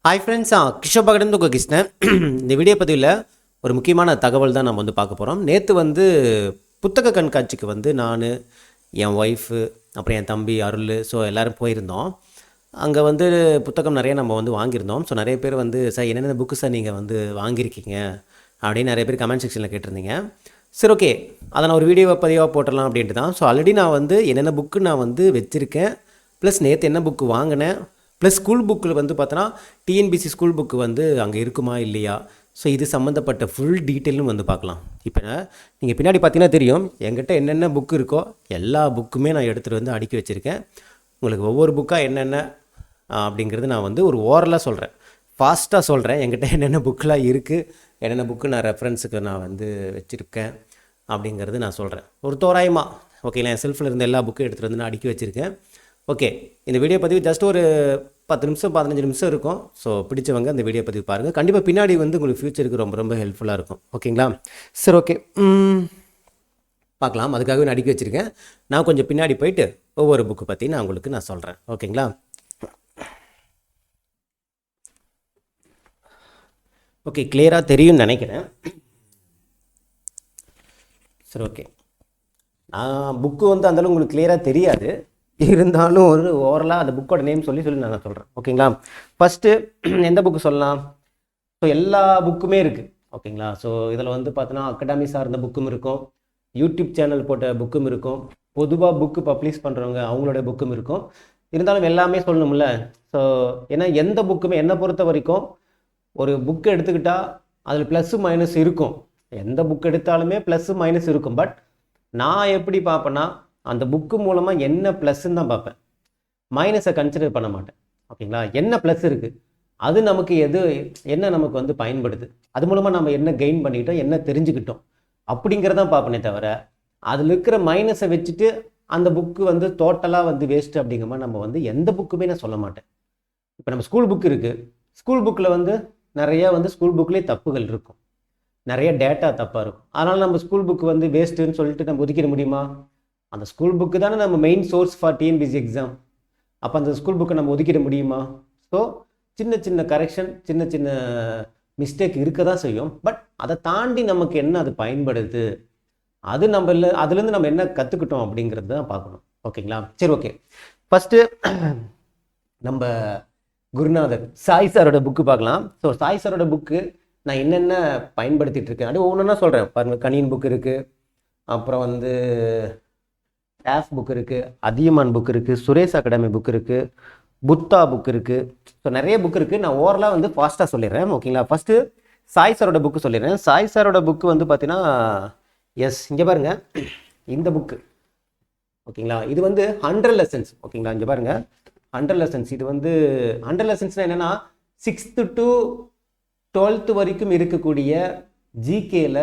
Hi friends, Kishore பகடன் உங்கள் கிருஷ்ணன். இந்த video பதிவில் ஒரு முக்கியமான தகவல் தான் நம்ம பார்க்க போகிறோம். நேற்று புத்தக கண்காட்சிக்கு நான், என் ஒய்ஃபு, அப்புறம் என் தம்பி அருள், ஸோ எல்லோரும் போயிருந்தோம். அங்கே புத்தகம் நிறைய நம்ம வாங்கியிருந்தோம். ஸோ நிறைய பேர் சார் என்னென்ன புக்கு சார் நீங்கள் வாங்கியிருக்கீங்க அப்படின்னு நிறைய பேர் கமெண்ட் செக்ஷனில் கேட்டிருந்தீங்க. சரி, ஓகே, அதை நான் ஒரு வீடியோ பதிவாக போட்டுடலாம் அப்படின்ட்டு தான். ஸோ ஆல்ரெடி நான் என்னென்ன புக்கு நான் வச்சுருக்கேன், ப்ளஸ் நேற்று என்ன புக்கு வாங்கினேன், ப்ளஸ் ஸ்கூல் புக்கில் பார்த்தோன்னா டிஎன்பிசி ஸ்கூல் புக்கு அங்கே இருக்குமா இல்லையா, ஸோ இது சம்மந்தப்பட்ட ஃபுல் டீட்டெயிலும் பார்க்கலாம். இப்போ நீங்கள் பின்னாடி பார்த்தீங்கன்னா தெரியும், என்கிட்ட என்னென்ன புக்கு இருக்கோ எல்லா புக்குமே நான் எடுத்துகிட்டு அடுக்கி வச்சுருக்கேன். உங்களுக்கு ஒவ்வொரு புக்காக என்னென்ன அப்படிங்கிறது நான் ஒரு ஓரலாக சொல்கிறேன், ஃபாஸ்ட்டாக சொல்கிறேன். என்கிட்ட என்னென்ன புக்கெலாம் இருக்குது, என்னென்ன புக்கு நான் ரெஃபரன்ஸுக்கு நான் வச்சுருக்கேன் அப்படிங்கிறது நான் சொல்கிறேன் ஒரு தோராயமாக. ஓகேங்களா, என் செல்ஃபில் இருந்த எல்லா புக்கும் எடுத்துகிட்டு நான் அடுக்கி வச்சுருக்கேன். ஓகே, இந்த வீடியோ பதிவு ஜஸ்ட் ஒரு 10 நிமிஷம் 15 நிமிஷம் இருக்கும். ஸோ பிடிச்சவங்க அந்த வீடியோ பதிவு பாருங்கள். கண்டிப்பாக பின்னாடி உங்களுக்கு ஃப்யூச்சருக்கு ரொம்ப ரொம்ப ஹெல்ப்ஃபுல்லாக இருக்கும். ஓகேங்களா, சரி, ஓகே, பார்க்கலாம். அதுக்காகவே நான் அடுக்கி வச்சுருக்கேன். நான் கொஞ்சம் பின்னாடி போயிட்டு ஒவ்வொரு புக்கு பற்றி நான் சொல்கிறேன். ஓகேங்களா, ஓகே, கிளியராக தெரியும்னு நினைக்கிறேன். சரி, ஓகே, நான் புக்கு அந்தளவு உங்களுக்கு கிளியராக தெரியாது, இருந்தாலும் ஒரு ஓவரலாக அந்த புக்கோட நேம் சொல்லி நான் சொல்கிறேன். ஓகேங்களா, ஃபஸ்ட்டு எந்த புக்கு சொல்லலாம்? ஸோ எல்லா புக்குமே இருக்குது. ஓகேங்களா, ஸோ இதில் பார்த்தோன்னா அகாடமி சார்ந்த புக்கும் இருக்கும், யூடியூப் சேனல் போட்ட புக்கும் இருக்கும், பொதுவாக புக்கு பப்ளிஷ் பண்ணுறவங்க அவங்களோட புக்கும் இருக்கும். இருந்தாலும் எல்லாமே சொல்லணும்ல. ஸோ ஏன்னா எந்த புக்குமே என்னை பொறுத்த வரைக்கும் ஒரு புக்கு எடுத்துக்கிட்டால் அதில் ப்ளஸ்ஸு மைனஸ் இருக்கும். எந்த புக் எடுத்தாலுமே ப்ளஸ்ஸு மைனஸ் இருக்கும். பட் நான் எப்படி பார்ப்பேன்னா, அந்த புக்கு மூலமாக என்ன ப்ளஸ்ன்னு தான் பார்ப்பேன், மைனஸை கன்சிடர் பண்ண மாட்டேன். ஓகேங்களா, என்ன ப்ளஸ் இருக்குது, அது நமக்கு என்ன நமக்கு பயன்படுது, அது மூலமாக நம்ம என்ன கெயின் பண்ணிக்கிட்டோம், என்ன தெரிஞ்சுக்கிட்டோம் அப்படிங்கிறதான் பார்ப்பனே தவிர, அதில் இருக்கிற மைனஸை வச்சுட்டு அந்த புக்கு டோட்டலாக வேஸ்ட்டு அப்படிங்கிற மாதிரி நம்ம எந்த புக்குமே நான் சொல்ல மாட்டேன். இப்போ நம்ம ஸ்கூல் புக் இருக்குது, ஸ்கூல் புக்கில் நிறையா ஸ்கூல் புக்லேயே தப்புகள் இருக்கும், நிறைய டேட்டா தப்பாக இருக்கும். அதனால் நம்ம ஸ்கூல் புக்கு வேஸ்ட்டுன்னு சொல்லிட்டு நம்ம ஒதுக்கிட முடியுமா? அந்த ஸ்கூல் புக்கு தானே நம்ம main source for TNPSC exam. அப்போ அந்த ஸ்கூல் புக்கை நம்ம ஒதுக்கிட முடியுமா? ஸோ சின்ன சின்ன கரெக்ஷன், சின்ன சின்ன மிஸ்டேக் இருக்க தான் செய்யும். பட் அதை தாண்டி நமக்கு என்ன அது பயன்படுது, அது நம்ம இல்லை, அதுலேருந்து நம்ம என்ன கற்றுக்கிட்டோம் அப்படிங்கிறது தான் பார்க்கணும். ஓகேங்களா, சரி, ஓகே, ஃபஸ்ட்டு நம்ம குருநாதர் சாய் சாரோட புக்கு பார்க்கலாம். ஸோ சாய் சாரோட புக்கு நான் என்னென்ன பயன்படுத்திகிட்டு இருக்கேன் அப்படி ஒவ்வொன்றா சொல்கிறேன் பாருங்கள். கணியன் புக் இருக்குது, அப்புறம் டேஃப் புக் இருக்குது, அதியமான் புக் இருக்குது, சுரேஷ் அகாடமி புக் இருக்குது, புத்தா புக் இருக்குது. ஸோ நிறைய புக் இருக்குது. நான் ஓவரலாக ஃபாஸ்ட்டாக சொல்லிடுறேன். ஓகேங்களா, ஃபஸ்ட்டு சாய் சாரோட புக்கு சொல்லிடுறேன். சாய் சாரோட புக்கு பார்த்தீங்கன்னா, எஸ், இங்கே பாருங்கள், இந்த புக்கு. ஓகேங்களா, இது 100 லெசன்ஸ். ஓகேங்களா, இங்கே பாருங்கள், 100 லெசன்ஸ். இது 100 லெசன்ஸ்னால் என்னென்னா 6th to 12th வரைக்கும் இருக்கக்கூடிய ஜிகேல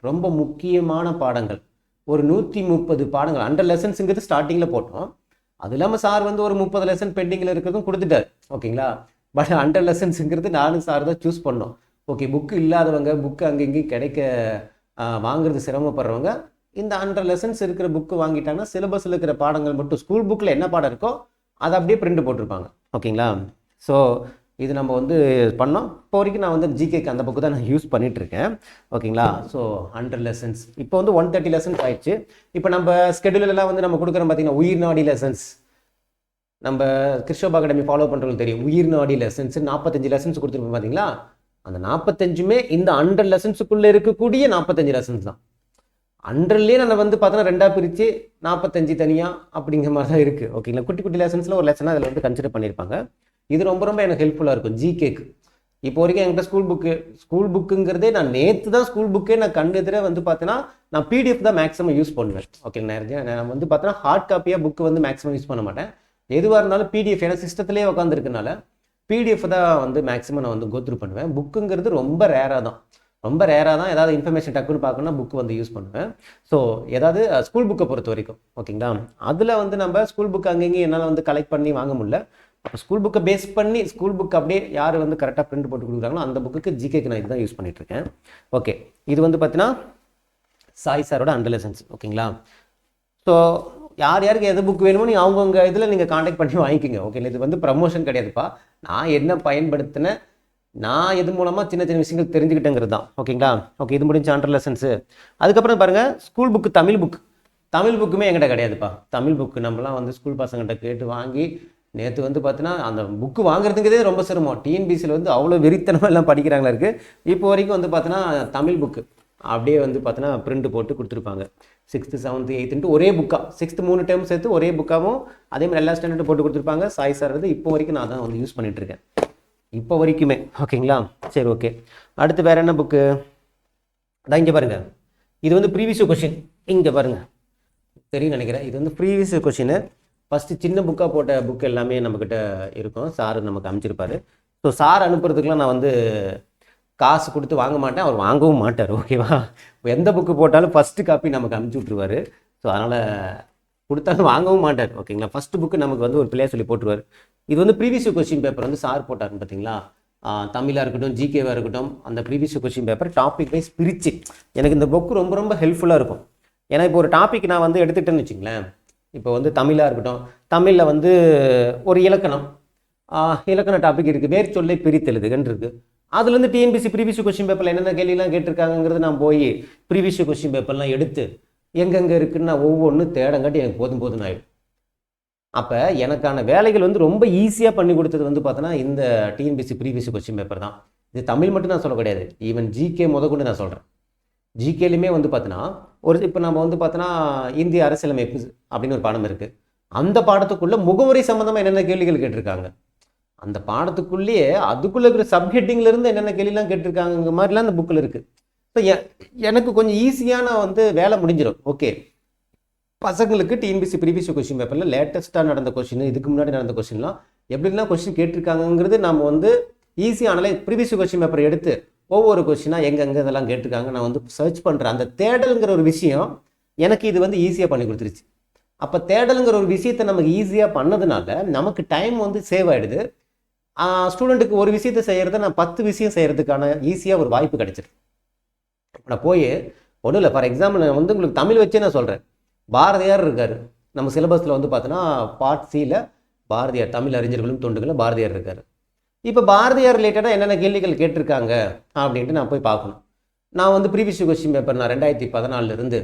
ரொம்ப முக்கியமான பாடங்கள், ஒரு 130 பாடங்கள். 100 லெசன்ஸுங்கிறது ஸ்டார்டிங்கில் போட்டோம். அது இல்லாமல் சார் ஒரு 30 லெசன் பெண்டிங்கில் இருக்கிறதும் கொடுத்துட்டார். ஓகேங்களா, பட் 100 லெசன்ஸுங்கிறது நானும் சார் தான் சூஸ் பண்ணோம். ஓகே, புக்கு இல்லாதவங்க, புக்கு அங்கே இங்கேயும் கிடைக்க வாங்குறது சிரமப்படுறவங்க இந்த 100 லெசன்ஸ் இருக்கிற புக்கு வாங்கிட்டாங்கன்னா சிலபஸில் இருக்கிற பாடங்கள் மட்டும், ஸ்கூல் புக்கில் என்ன பாடம் இருக்கோ அதை அப்படியே பிரிண்ட் போட்டிருப்பாங்க. ஓகேங்களா, ஸோ இது நம்ம பண்ணோம். இப்போ வரைக்கும் நான் ஜிகேக்கு அந்த புக்கு தான் நான் யூஸ் பண்ணிகிட்ருக்கேன். ஓகேங்களா, ஸோ 100 லெசன்ஸ் இப்போ 130 லெசன்ஸ் ஆயிடுச்சு. இப்போ நம்ம ஸ்கெடியூலெல்லாம் நம்ம கொடுக்குறோம் பார்த்தீங்கன்னா, உயிர்நாடி லெசன்ஸ். நம்ம கிருஷ்ணோபா அகாடமி ஃபாலோ பண்ணுறவங்களுக்கு தெரியும், உயிர்நாடி லெசன்ஸ் 45 லெசன்ஸ் கொடுத்துருப்போம் பார்த்தீங்களா. அந்த 45மே இந்த 100 லெசன்ஸுக்குள்ளே இருக்கக்கூடிய 45 லெசன்ஸ் தான். 100லேயே நான் பார்த்தோன்னா 2ஆக பிரித்து 45 தனியாக அப்படிங்கிற மாதிரி தான் இருக்குது. ஓகேங்களா, குட்டி குட்டி லெசன்ஸில் ஒரு லெசனாக அதில் கன்சிடர் பண்ணியிருப்பாங்க. இது ரொம்ப ரொம்ப எனக்கு ஹெல்ப்ஃபுல்லாக இருக்கும் ஜிகேக்கு. இப்போ வரைக்கும் என்கிட்ட ஸ்கூல் புக்குங்கிறதே நான் நேற்று தான் ஸ்கூல் புக்கே நான் கண்டெதிரே பார்த்தீங்கன்னா நான் பிடிஎஃப் தான் மேக்ஸிமம் யூஸ் பண்ணுவேன். ஓகே, நான் பார்த்தோன்னா ஹார்ட் காப்பியாக புக்கு மேக்ஸிமம் யூஸ் பண்ண மாட்டேன். எதுவாக இருந்தாலும் பிடிஎஃப், ஏன்னா சிஸ்டத்துலேயே உட்காந்துருக்கனால பிடிஎஃப் தான் மேக்ஸிமம் நான் கோத்ரூ பண்ணுவேன். புக்குங்கிறது ரொம்ப ரேராக தான் ஏதாவது இன்ஃபர்மேஷன் டக்குன்னு பார்க்கணும்னா புக்கு யூஸ் பண்ணுவேன். ஸோ ஏதாவது ஸ்கூல் புக்கை பொறுத்த வரைக்கும். ஓகேங்களா, அதில் நம்ம ஸ்கூல் புக்கு அங்கேயும் என்னால் கலெக்ட் பண்ணி வாங்க முடியல. அப்போ ஸ்கூல் புக்கை பேஸ் பண்ணி ஸ்கூல் புக் அப்படியே யார் கரெக்டாக பிரிண்ட் போட்டு கொடுக்குறாங்களோ அந்த புக்கு ஜிகேக்கு நான் இதுதான் யூஸ் பண்ணிகிட்ருக்கேன். ஓகே, இது பார்த்தீங்கன்னா சாய் சாரோட 100 லெசன்ஸ். ஓகேங்களா, ஸோ யார் யாருக்கு எது புக் வேணுமோ நீங்கள் அவங்கவுங்க இதில் நீங்கள் காண்டாக்ட் பண்ணி வாங்கிக்கோங்க. ஓகே, இது ப்ரமோஷன் கிடையாதுப்பா. நான் என்ன பயன்படுத்தினேன், நான் இது மூலமாக சின்ன சின்ன விஷயங்கள் தெரிஞ்சுக்கிட்டேங்கிறது தான். ஓகேங்களா? ஓகே, இது முடிஞ்ச அண்டர் லெசன்ஸு. அதுக்கப்புறம் பாருங்கள், ஸ்கூல் புக்கு, தமிழ் புக்குமே என்கிட்ட கிடையாதுப்பா. தமிழ் புக்கு நம்மலாம் வந்து ஸ்கூல் பசங்கள்கிட்ட கேட்டு வாங்கி, நேற்று வந்து பார்த்தீங்கன்னா அந்த புக்கு வாங்குறதுங்கிறதே ரொம்ப சிரமம். டிஎன்பிசியில் வந்து அவ்வளோ வெறித்தனமாக எல்லாம் படிக்கிறாங்களா இருக்குது. இப்போ வரைக்கும் வந்து பார்த்தீங்கன்னா தமிழ் புக்கு அப்படியே வந்து பார்த்தீங்கன்னா பிரிண்ட் போட்டு கொடுத்துருப்பாங்க. 6th 7th 8th ஒரே புக்காக, 6th 3 டேர்ம் சேர்த்து ஒரே புக்காகவும் அதே மாதிரி எல்லா ஸ்டாண்டர்டும் போட்டு கொடுத்துருப்பாங்க. சாய் சார் வந்து இப்போ வரைக்கும் நான் தான் வந்து யூஸ் பண்ணிகிட்ருக்கேன், இப்போ வரைக்குமே. ஓகேங்களா? சரி, ஓகே. அடுத்து வேறு என்ன புக்கு? அதான் இங்கே பாருங்கள், இது வந்து ப்ரீவியஸ் கொஷின். இங்கே பாருங்கள், தெரியும் நினைக்கிறேன். இது வந்து ப்ரீவியஸ் கொஷின். ஃபஸ்ட்டு சின்ன புக்காக போட்ட புக் எல்லாமே நம்மக்கிட்ட இருக்கும். சார் நமக்கு அமைச்சிருப்பார். ஸோ சார் அனுப்புறதுக்குலாம் நான் வந்து காசு கொடுத்து வாங்க மாட்டேன், அவர் வாங்கவும் மாட்டார். ஓகேவா? எந்த புக்கு போட்டாலும் ஃபஸ்ட்டு காப்பி நமக்கு அனுப்பிச்சி விட்ருவார். ஸோ அதனால் கொடுத்தாலும் வாங்கவும் மாட்டார். ஓகேங்களா? ஃபஸ்ட்டு புக்கு நமக்கு வந்து ஒரு பிள்ளையாக சொல்லி போட்டுருவார். இது வந்து ப்ரீவியஸ் கொஸ்டின் பேப்பர் வந்து சார் போட்டார்னு பார்த்தீங்களா? தமிழாக இருக்கட்டும், ஜிகேவாக இருக்கட்டும், அந்த previous question paper topic wise பிரித்து எனக்கு இந்த புக்கு ரொம்ப ரொம்ப ஹெல்ப்ஃபுல்லாக இருக்கும். ஏன்னா இப்போ ஒரு டாபிக் நான் வந்து எடுத்துக்கிட்டேன்னு வச்சுங்களேன். இப்போ வந்து தமிழாக இருக்கட்டும், தமிழில் வந்து ஒரு இலக்கண டாபிக் இருக்குது, வேர் சொல்லை பிரித்தெழுதுகன்னு இருக்குது. அதுலேருந்து டிஎன்பிசி ப்ரீவியஸ் கொஸ்டின் பேப்பரில் என்னென்ன கேள்விலாம் கேட்டிருக்காங்கிறது நான் போய் ப்ரீவியஸ் கொஸ்டின் பேப்பர்லாம் எடுத்து எங்கெங்கே இருக்குன்னு நான் ஒவ்வொன்றும் தேடங்காட்டி எனக்கு போதும் ஆகிடும். அப்போ எனக்கான வேலைகள் வந்து ரொம்ப ஈஸியாக பண்ணி கொடுத்தது வந்து பார்த்தோன்னா இந்த டிஎன்பிசி ப்ரீவியஸ் கொஸ்டின் பேப்பர் தான். இது தமிழ் மட்டும் நான் சொல்ல கிடையாது, ஈவன் ஜிகே கொண்டு நான் சொல்கிறேன். ஜிகேலையுமே வந்து பார்த்தோன்னா இப்போ நம்ம வந்து பார்த்தோன்னா இந்திய அரசியலமைப்பு அப்படின்னு ஒரு பாடம் இருக்குது. அந்த பாடத்துக்குள்ளே முகவரி சம்மந்தமாக என்னென்ன கேள்விகள் கேட்டிருக்காங்க, அந்த பாடத்துக்குள்ளேயே அதுக்குள்ளே இருக்கிற சப்ஹெட்டிங்லேருந்து என்னென்ன கேள்விலாம் கேட்டிருக்காங்க மாதிரிலாம் அந்த புக்கில் இருக்குது. ஸோ எனக்கு கொஞ்சம் ஈஸியான வந்து வேலை முடிஞ்சிடும். ஓகே, பசங்களுக்கு டிஎன்பிசி ப்ரீவியஸ் கொஸ்டின் பேப்பரில் லேட்டஸ்ட்டாக நடந்த கொஸ்டின், இதுக்கு முன்னாடி நடந்த கொஸ்டின்லாம் எப்படிலாம் கொஸ்டின் கேட்டிருக்காங்கிறது நம்ம வந்து ஈஸியானாலே ப்ரீவியஸ் கொஸ்டின் பேப்பர் எடுத்து ஒவ்வொரு கொஸ்டினாக எங்கெங்கே இதெல்லாம் கேட்டிருக்காங்க நான் வந்து சர்ச் பண்ணுறேன். அந்த தேடலுங்கிற ஒரு விஷயம் எனக்கு இது வந்து ஈஸியாக பண்ணி கொடுத்துருச்சு. அப்போ தேடலுங்கிற ஒரு விஷயத்தை நமக்கு ஈஸியாக பண்ணதுனால நமக்கு டைம் வந்து சேவ் ஆகிடுது. ஸ்டூடெண்ட்டுக்கு ஒரு விஷயத்தை செய்கிறத நான் 10 விஷயம் செய்கிறதுக்கான ஈஸியாக ஒரு வாய்ப்பு கிடைச்சிருக்கு. நான் போய் ஒன்றும் இல்லை, ஃபார் எக்ஸாம்பிள் நான் வந்து உங்களுக்கு தமிழ் வச்சே நான் சொல்கிறேன். பாரதியார் இருக்கார் நம்ம சிலபஸில் வந்து பார்த்தோன்னா பார்ட் சியில் பாரதியார், தமிழ் அறிஞர்களும் தொண்டுகளும் பாரதியார் இருக்கார். இப்போ பாரதியார் ரிலேட்டடாக என்னென்ன கேள்விகள் கேட்டிருக்காங்க அப்படின்ட்டு நான் போய் பார்க்கணும். நான் வந்து ப்ரீவியஸ் கொஸ்டின் பேப்பர் நான் 2014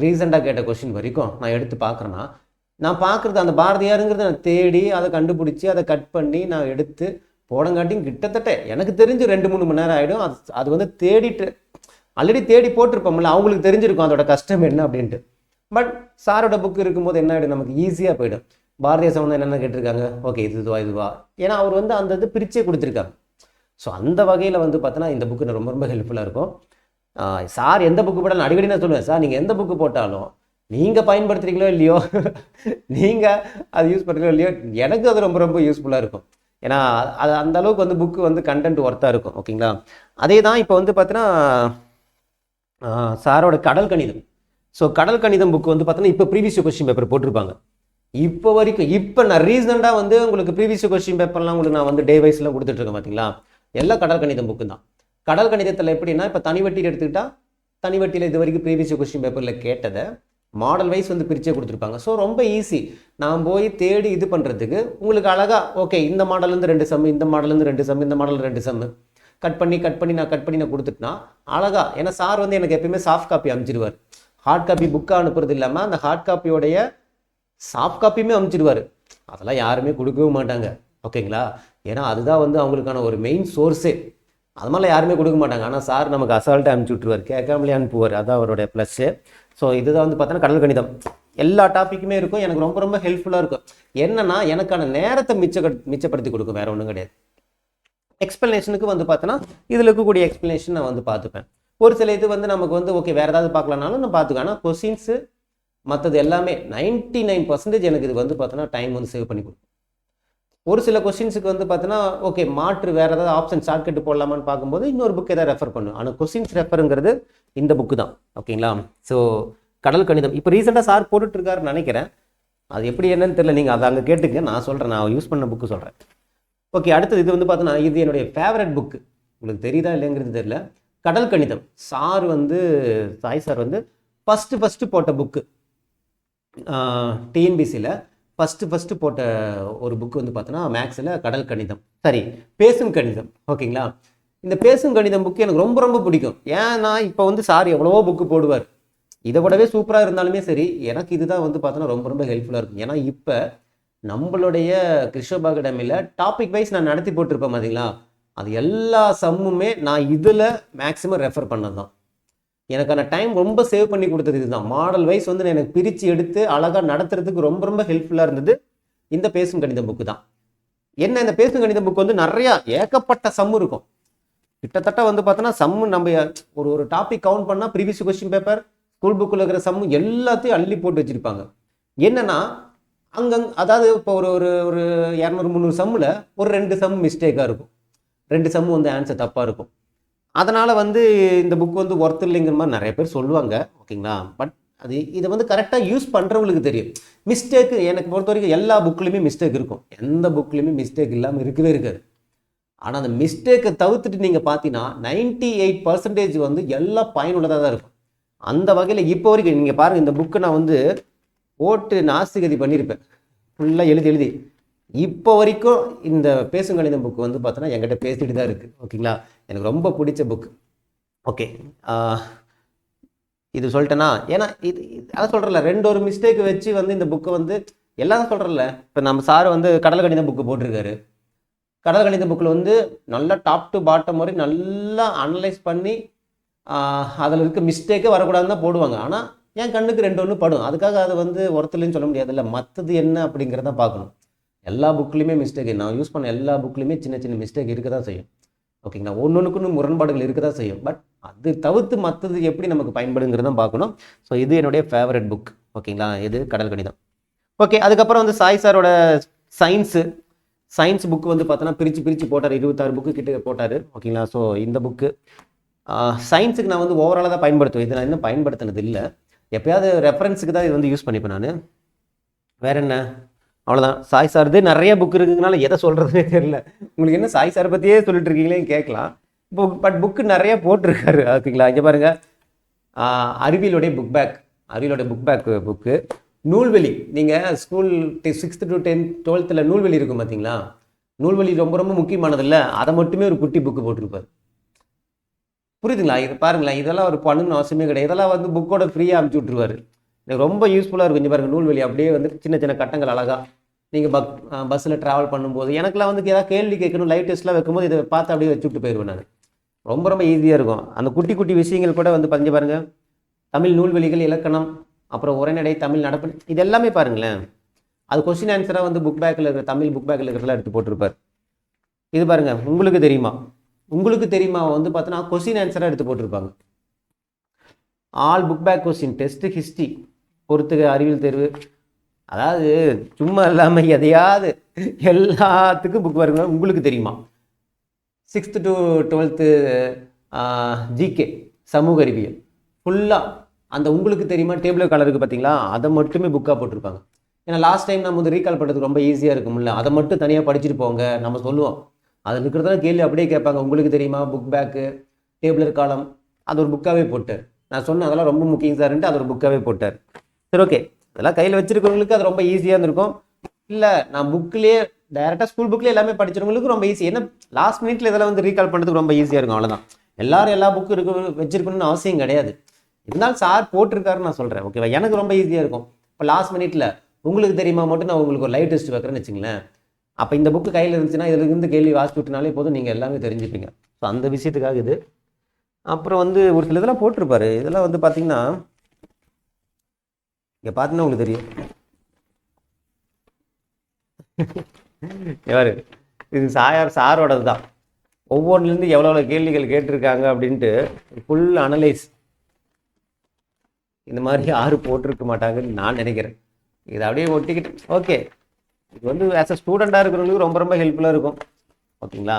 ரீசெண்டாக கேட்ட கொஸ்டின் வரைக்கும் நான் எடுத்து பார்க்குறேன்னா, நான் பார்க்குறது அந்த பாரதியாருங்கிறத நான் தேடி அதை கண்டுபிடிச்சி அதை கட் பண்ணி நான் எடுத்து போடங்காட்டியும் கிட்டத்தட்ட எனக்கு தெரிஞ்சு 2-3 மணி நேரம் ஆகிடும். அது வந்து தேடிட்டு ஆல்ரெடி தேடி போட்டிருப்போம்ல, அவங்களுக்கு தெரிஞ்சிருக்கும் அதோட கஷ்டம் என்ன அப்படின்ட்டு. பட் சாரோட புக் இருக்கும்போது என்ன ஆகிடும், நமக்கு ஈஸியாக போயிடும். பாரதிய சம்பந்தம் என்னென்ன கேட்டிருக்காங்க, ஓகே இதுவா, ஏன்னா அவர் வந்து அந்த இது பிரிச்சே கொடுத்துருக்காங்க. ஸோ அந்த வகையில் வந்து பார்த்தோன்னா இந்த புக்கு ரொம்ப ரொம்ப ஹெல்ப்ஃபுல்லாக இருக்கும். சார் எந்த புக்கு போட்டாலும் அடிக்கடி நான் சொல்லுவேன், சார் நீங்கள் எந்த புக்கு போட்டாலும் நீங்கள் பயன்படுத்துகிறீங்களோ இல்லையோ, நீங்கள் அது யூஸ் பண்ணுறீங்களோ இல்லையோ, எனக்கு அது ரொம்ப ரொம்ப யூஸ்ஃபுல்லாக இருக்கும். ஏன்னா அது அந்த அளவுக்கு வந்து புக்கு வந்து கண்டென்ட் ஒர்த்தாக இருக்கும். ஓகேங்களா? அதே தான் இப்போ வந்து பார்த்தீங்கன்னா சாரோட கடல் கணிதம். ஸோ கடல் கணிதம் புக்கு வந்து பார்த்தோன்னா இப்போ ப்ரீவியஸ் கொஸ்டின் பேப்பர் போட்டிருப்பாங்க. இப்போ வரைக்கும் இப்போ நான் ரீசெண்டாக வந்து உங்களுக்கு ப்ரீவியஸ் கொஸ்டின் பேப்பர்லாம் உங்களுக்கு நான் வந்து டே வைஸ்லாம் கொடுத்துட்ருக்கேன் பார்த்தீங்களா, எல்லாம் கடல் கணிதம் புக்கு தான். கடல் கணிதத்தில் எப்படின்னா இப்போ தனிவட்டியில் எடுத்துக்கிட்டால் தனிவட்டியில் இது வரைக்கும் ப்ரீவியஸ் கொஸ்டின் பேப்பரில் கேட்டதை மாடல் வைஸ் வந்து பிரிச்சே கொடுத்துருப்பாங்க. ஸோ ரொம்ப ஈஸி, நான் போய் தேடி இது பண்ணுறதுக்கு உங்களுக்கு அழகாக ஓகே இந்த மாடலேருந்து 2 சம், இந்த மாடலேருந்து 2 சம், இந்த மாடல் 2 சம் கட் பண்ணி நான் கொடுத்துட்டுனா அழகா. ஏன்னா சார் வந்து எனக்கு எப்பயுமே சாஃப்ட் காப்பி அனுப்பிச்சிடுவார். ஹார்ட் காப்பி புக்காக அனுப்புறது இல்லாமல் அந்த ஹார்ட் காப்பியோடைய சாஃப்ட் காப்பியுமே அனுப்பிச்சிடுவார். அதெல்லாம் யாருமே கொடுக்கவும் மாட்டாங்க. ஓகேங்களா? ஏன்னா அதுதான் வந்து அவங்களுக்கான ஒரு மெயின் சோர்ஸே. அது மாதிரிலாம் யாருமே கொடுக்க மாட்டாங்க. ஆனால் சார் நமக்கு அசால்ட்டாக அனுப்பிச்சி விட்ருவார், கேட்காமலே அனுப்புவார். அதுதான் அவருடைய ப்ளஸ்ஸு. ஸோ இதுதான் வந்து பார்த்தோன்னா கடல் கணிதம் எல்லா டாப்பிக்குமே இருக்கும். எனக்கு ரொம்ப ரொம்ப ஹெல்ப்ஃபுல்லாக இருக்கும். என்னன்னா எனக்கான நேரத்தை மிச்சப்படுத்தி கொடுக்கும், வேறு ஒன்றும் கிடையாது. எக்ஸ்ப்ளனேஷனுக்கு வந்து பார்த்தோன்னா இதில் இருக்கக்கூடிய எக்ஸ்ப்ளனேஷன் நான் வந்து பார்த்துப்பேன். ஒரு சில இது வந்து நமக்கு வந்து ஓகே வேறு ஏதாவது பார்க்கலனாலும் நான் பார்த்துக்கேன். ஆனால் கொஸ்டின்ஸு மற்றது எல்லாமே 99% எனக்கு இது வந்து பார்த்தோன்னா டைம் வந்து சேவ் பண்ணி கொடுக்கும். ஒரு சில கொஸ்டின்ஸுக்கு வந்து பார்த்தோன்னா ஓகே மாற்று வேறு ஏதாவது ஆப்ஷன் ஷார்ட்கட் போடலாமான்னு பார்க்கும்போது இன்னொரு புக் எதாவது ரெஃபர் பண்ணும். ஆனால் கொஸ்டின்ஸ் ரெஃபருங்கிறது இந்த புக்கு தான். ஓகேங்களா? ஸோ கடல் கணிதம் இப்போ ரீசெண்டாக சார் போட்டுட்ருக்காருன்னு நினைக்கிறேன். அது எப்படி என்னன்னு தெரியல, நீங்கள் அதை அங்கே கேட்டுக்க, நான் சொல்கிறேன், நான் யூஸ் பண்ண புக்கு சொல்கிறேன். ஓகே, அடுத்தது இது வந்து பார்த்தோன்னா இது என்னுடைய ஃபேவரட் புக்கு. உங்களுக்கு தெரியுதா இல்லைங்கிறது தெரியல. கடல் கணிதம் சார் வந்து சாய் சார் வந்து ஃபஸ்ட்டு போட்ட புக்கு டிஎன்பிசியில் ஃபஸ்ட்டு போட்ட ஒரு புக்கு வந்து பார்த்தோன்னா மேக்ஸில் கடல் கணிதம், சரி பேசும் கணிதம். ஓகேங்களா, இந்த பேசும் கணிதம் புக்கு எனக்கு ரொம்ப ரொம்ப பிடிக்கும். ஏன்னா இப்போ வந்து சார் எவ்வளவோ புக்கு போடுவார், இதை விடவே சூப்பராக இருந்தாலுமே சரி, எனக்கு இதுதான் வந்து பார்த்தோன்னா ரொம்ப ரொம்ப ஹெல்ப்ஃபுல்லாக இருக்கும். ஏன்னா இப்போ நம்மளுடைய கிருஷ்ணபா அகாடமியில் டாபிக் வைஸ் நான் நடத்தி போட்டிருப்பேன் பார்த்தீங்களா, அது எல்லா சம்முமே நான் இதில் மேக்ஸிமம் ரெஃபர் பண்ணது தான். எனக்கான டைம் ரொம்ப சேவ் பண்ணி கொடுத்தது இதுதான். மாடல் வைஸ் வந்து எனக்கு பிரித்து எடுத்து அழகாக நடத்துறதுக்கு ரொம்ப ரொம்ப ஹெல்ப்ஃபுல்லாக இருந்தது இந்த பேசும் கணிதம் புக்கு தான். என்ன, இந்த பேசும் கணிதம் புக்கு வந்து நிறையா ஏகப்பட்ட சம் இருக்கும். கிட்டத்தட்ட வந்து பார்த்தோன்னா சம்மு நம்ம ஒரு டாபிக் கவுண்ட் பண்ணால் ப்ரீவியஸ் கொஸ்டின் பேப்பர், ஸ்கூல் புக்கில் இருக்கிற சம்மு எல்லாத்தையும் அள்ளி போட்டு வச்சுருப்பாங்க. என்னன்னா அதாவது இப்போ ஒரு ஒரு ஒரு 200-300 சம்மில் ஒரு 2 சம் மிஸ்டேக்காக இருக்கும், 2 சம் வந்து ஆன்சர் தப்பாக இருக்கும். அதனால் வந்து இந்த புக் வந்து ஒர்த் இல்லைங்கிற மாதிரி நிறைய பேர் சொல்லுவாங்க. ஓகேங்களா, பட் இதை வந்து கரெக்டாக யூஸ் பண்ணுறவங்களுக்கு தெரியும். மிஸ்டேக்கு எனக்கு பொறுத்த வரைக்கும் எல்லா புக்லேயுமே மிஸ்டேக் இருக்கும், எந்த புக்லேயுமே மிஸ்டேக் இல்லாமல் இருக்கவே இருக்காது. ஆனால் அந்த மிஸ்டேக்கை தவிர்த்துட்டு நீங்கள் பார்த்தீங்கன்னா 98% வந்து எல்லாம் பயனுள்ளதாக தான் இருக்கும். அந்த வகையில் இப்போ வரைக்கும் நீங்கள் பாருங்கள், இந்த புக்கு நான் வந்து போட்டு நாஸ்திகதி பண்ணியிருப்பேன் ஃபுல்லாக எழுதி இப்போ வரைக்கும். இந்த பேசும் கணிதம் புக்கு வந்து பார்த்தோன்னா என்கிட்ட பேசிட்டு தான் இருக்குது. ஓகேங்களா, எனக்கு ரொம்ப பிடிச்ச புக்கு. ஓகே, இது சொல்லிட்டேன்னா, ஏன்னா இது அதான் சொல்கிறல, 2 மிஸ்டேக் வச்சு வந்து இந்த புக்கை வந்து எல்லாரும் சொல்கிறல. இப்போ நம்ம சார் வந்து கடல் கணிதம் புக்கு போட்டிருக்காரு. கடல் கணித புக்கில் வந்து நல்லா டாப் டு பாட்டம் வரை நல்லா அனலைஸ் பண்ணி அதில் இருக்க மிஸ்டேக்கே வரக்கூடாதுன்னு தான் போடுவாங்க. ஆனால் என் கண்ணுக்கு 2 படும், அதுக்காக அதை வந்து ஒருத்தலையும் சொல்ல முடியாது. இல்லை, மற்றது என்ன அப்படிங்கிறத பார்க்கணும். எல்லா புக்லேயுமே மிஸ்டேக், நான் யூஸ் பண்ண எல்லா புக்லேயுமே சின்ன சின்ன மிஸ்டேக் இருக்க தான் செய்யும். ஓகேங்களா, ஒன்றுக்குன்னு முரண்பாடுகள் இருக்க தான் செய்யும். பட் அது தவிர்த்து மற்றது எப்படி நமக்கு பயன்படுங்கிறதான் பார்க்கணும். ஸோ இது என்னுடைய ஃபேவரட் புக். ஓகேங்களா, இது கடல் கணிதம். ஓகே, அதுக்கப்புறம் வந்து சாய் சாரோட சயின்ஸ் புக்கு வந்து பார்த்தோன்னா பிரித்து போட்டார், 26 புக்கு கிட்ட போட்டார். ஓகேங்களா, ஸோ இந்த புக்கு சயின்ஸுக்கு நான் வந்து ஓவராலாக தான் பயன்படுத்துவேன். இது நான் இன்னும் பயன்படுத்தினது இல்லை, எப்போயாவது ரெஃபரன்ஸுக்கு தான் இது வந்து யூஸ் பண்ணிப்பேன் நான். வேற என்ன, அவ்வளோதான். சாய் சார்து நிறைய புக் இருக்குதுனால எதை சொல்கிறதுனே தெரியல. உங்களுக்கு என்ன சாய் சாரை பற்றியே சொல்லிட்டு இருக்கீங்களேன்னு கேட்கலாம். பட் புக்கு நிறைய போட்டிருக்காரு. ஓகேங்களா, இங்கே பாருங்கள், அறிவியலுடைய புக் பேக் புக்கு, நூல்வெளி. நீங்கள் school 6th to 10th 12th நூல்வெளி இருக்கும் பார்த்தீங்களா, நூல்வெளி ரொம்ப ரொம்ப முக்கியமானதில்லை, அதை மட்டுமே ஒரு குட்டி புக்கு போட்டிருப்பார். புரியுதுங்களா, இது பாருங்களேன், இதெல்லாம் ஒரு பண்ணணும்னு அவசியமே கிடையாது. இதெல்லாம் வந்து புக்கோட ஃப்ரீயாக அனுப்பிச்சி விட்ருவார். எனக்கு ரொம்ப யூஸ்ஃபுல்லாக இருக்கும். இங்கே பாருங்கள், நூல்வெளி அப்படியே வந்து சின்ன சின்ன கட்டங்கள் அழகாக நீங்கள் பஸ்ஸில் ட்ராவல் பண்ணும்போது, எனக்குலாம் வந்து ஏதாவது கேள்வி கேட்கணும், லைவ் டெஸ்ட்லாம் வைக்கும்போது இதை பார்த்து அப்படியே வச்சு விட்டு போயிடுவேன் நான். ரொம்ப ரொம்ப ஈஸியாக இருக்கும். அந்த குட்டி குட்டி விஷயங்கள் கூட வந்து பஞ்சு பாருங்கள், தமிழ் நூல்வெளிகள், இலக்கணம், அப்புறம் உரைநடை, தமிழ் நடப்பு, இது எல்லாமே பாருங்களேன். அது கொஸ்டின் ஆன்சராக வந்து புக் பேக்கில் இருக்கிற தமிழ் புக் பேக்கில் இருக்கிறதெல்லாம் எடுத்து போட்டிருப்பார். இது பாருங்கள், உங்களுக்கு தெரியுமா வந்து பார்த்தோன்னா கொஸ்டின் ஆன்சராக எடுத்து போட்டிருப்பாங்க. All book back question, test, history, பொறுத்துக, அறிவியல் தேர்வு, அதாவது சும்மா இல்லாமல் எதையாவது எல்லாத்துக்கும் புக் பாருங்க. உங்களுக்கு தெரியுமா 6th to 12th ஜிகே, சமூக அறிவியல் ஃபுல்லாக அந்த உங்களுக்கு தெரியுமா டேபிள் கலருக்கு பார்த்தீங்களா, அதை மட்டுமே புக்காக போட்டிருப்பாங்க. ஏன்னா லாஸ்ட் டைம் நம்ம வந்து ரீகால் பண்ணுறதுக்கு ரொம்ப ஈஸியாக இருக்கும்ல, அதை மட்டும் தனியாக படிச்சுட்டு போங்க நம்ம சொல்லுவோம். அதில் இருக்கிறதா கேள்வி அப்படியே கேட்பாங்க. உங்களுக்கு தெரியுமா புக் பேக்கு, டேபிளர் காலம், அது ஒரு புக்காகவே போட்டார். நான் சொன்னேன் அதெல்லாம் ரொம்ப முக்கியம் சார்ன்ட்டு அது ஒரு புக்காகவே போட்டார். சரி, ஓகே, அதெல்லாம் கையில் வச்சுருக்கவங்களுக்கு அது ரொம்ப ஈஸியாக இருந்திருக்கும். இல்லை, நான் புக்லேயே டைரெக்டாக ஸ்கூல் புக்லேயே எல்லாமே படிச்சிருவங்களுக்கு ரொம்ப ஈஸி. ஏன்னா லாஸ்ட் மினிட்ல இதெல்லாம் வந்து ரீகால் பண்ணுறதுக்கு ரொம்ப ஈஸியாக இருக்கும். அவ்வளோதான். எல்லாரும் எல்லா புக்கும் வச்சிருக்கணும்னு அவசியம் கிடையாது. இருந்தாலும் சார் போட்டிருக்காருன்னு நான் சொல்கிறேன். ஓகேவா, எனக்கு ரொம்ப ஈஸியாக இருக்கும். இப்போ லாஸ்ட் மினிட்ல உங்களுக்கு தெரியுமா மட்டும் நான் உங்களுக்கு ஒரு லைவ் டெஸ்ட் வைக்கிறேன்னு வச்சுங்களேன். அப்போ இந்த புக்கு கையில் இருந்துச்சுன்னா இதில் இருந்து கேள்வி வாசிச்சு விட்டுனாலே போதும், நீங்கள் எல்லாமே தெரிஞ்சுப்பீங்க. ஸோ அந்த விஷயத்துக்காக இது. அப்புறம் வந்து ஒரு சில இதெல்லாம் போட்டிருப்பாரு. இதெல்லாம் வந்து பார்த்தீங்கன்னா இங்கே பார்த்தீங்கன்னா உங்களுக்கு தெரியும். யாரு இது, சாரோடது தான். ஒவ்வொன்றுலேருந்து எவ்வளோ கேள்விகள் கேட்டிருக்காங்க அப்படின்ட்டு ஃபுல் அனலைஸ். இந்த மாதிரி யாரும் போட்டிருக்க மாட்டாங்கன்னு நான் நினைக்கிறேன். இதை அப்படியே ஒட்டிக்கிட்டு ஓகே, இது வந்து ஆஸ் அ ஸ்டூடெண்ட்டாக இருக்கிறவங்களுக்கு ரொம்ப ரொம்ப ஹெல்ப்ஃபுல்லாக இருக்கும். ஓகேங்களா,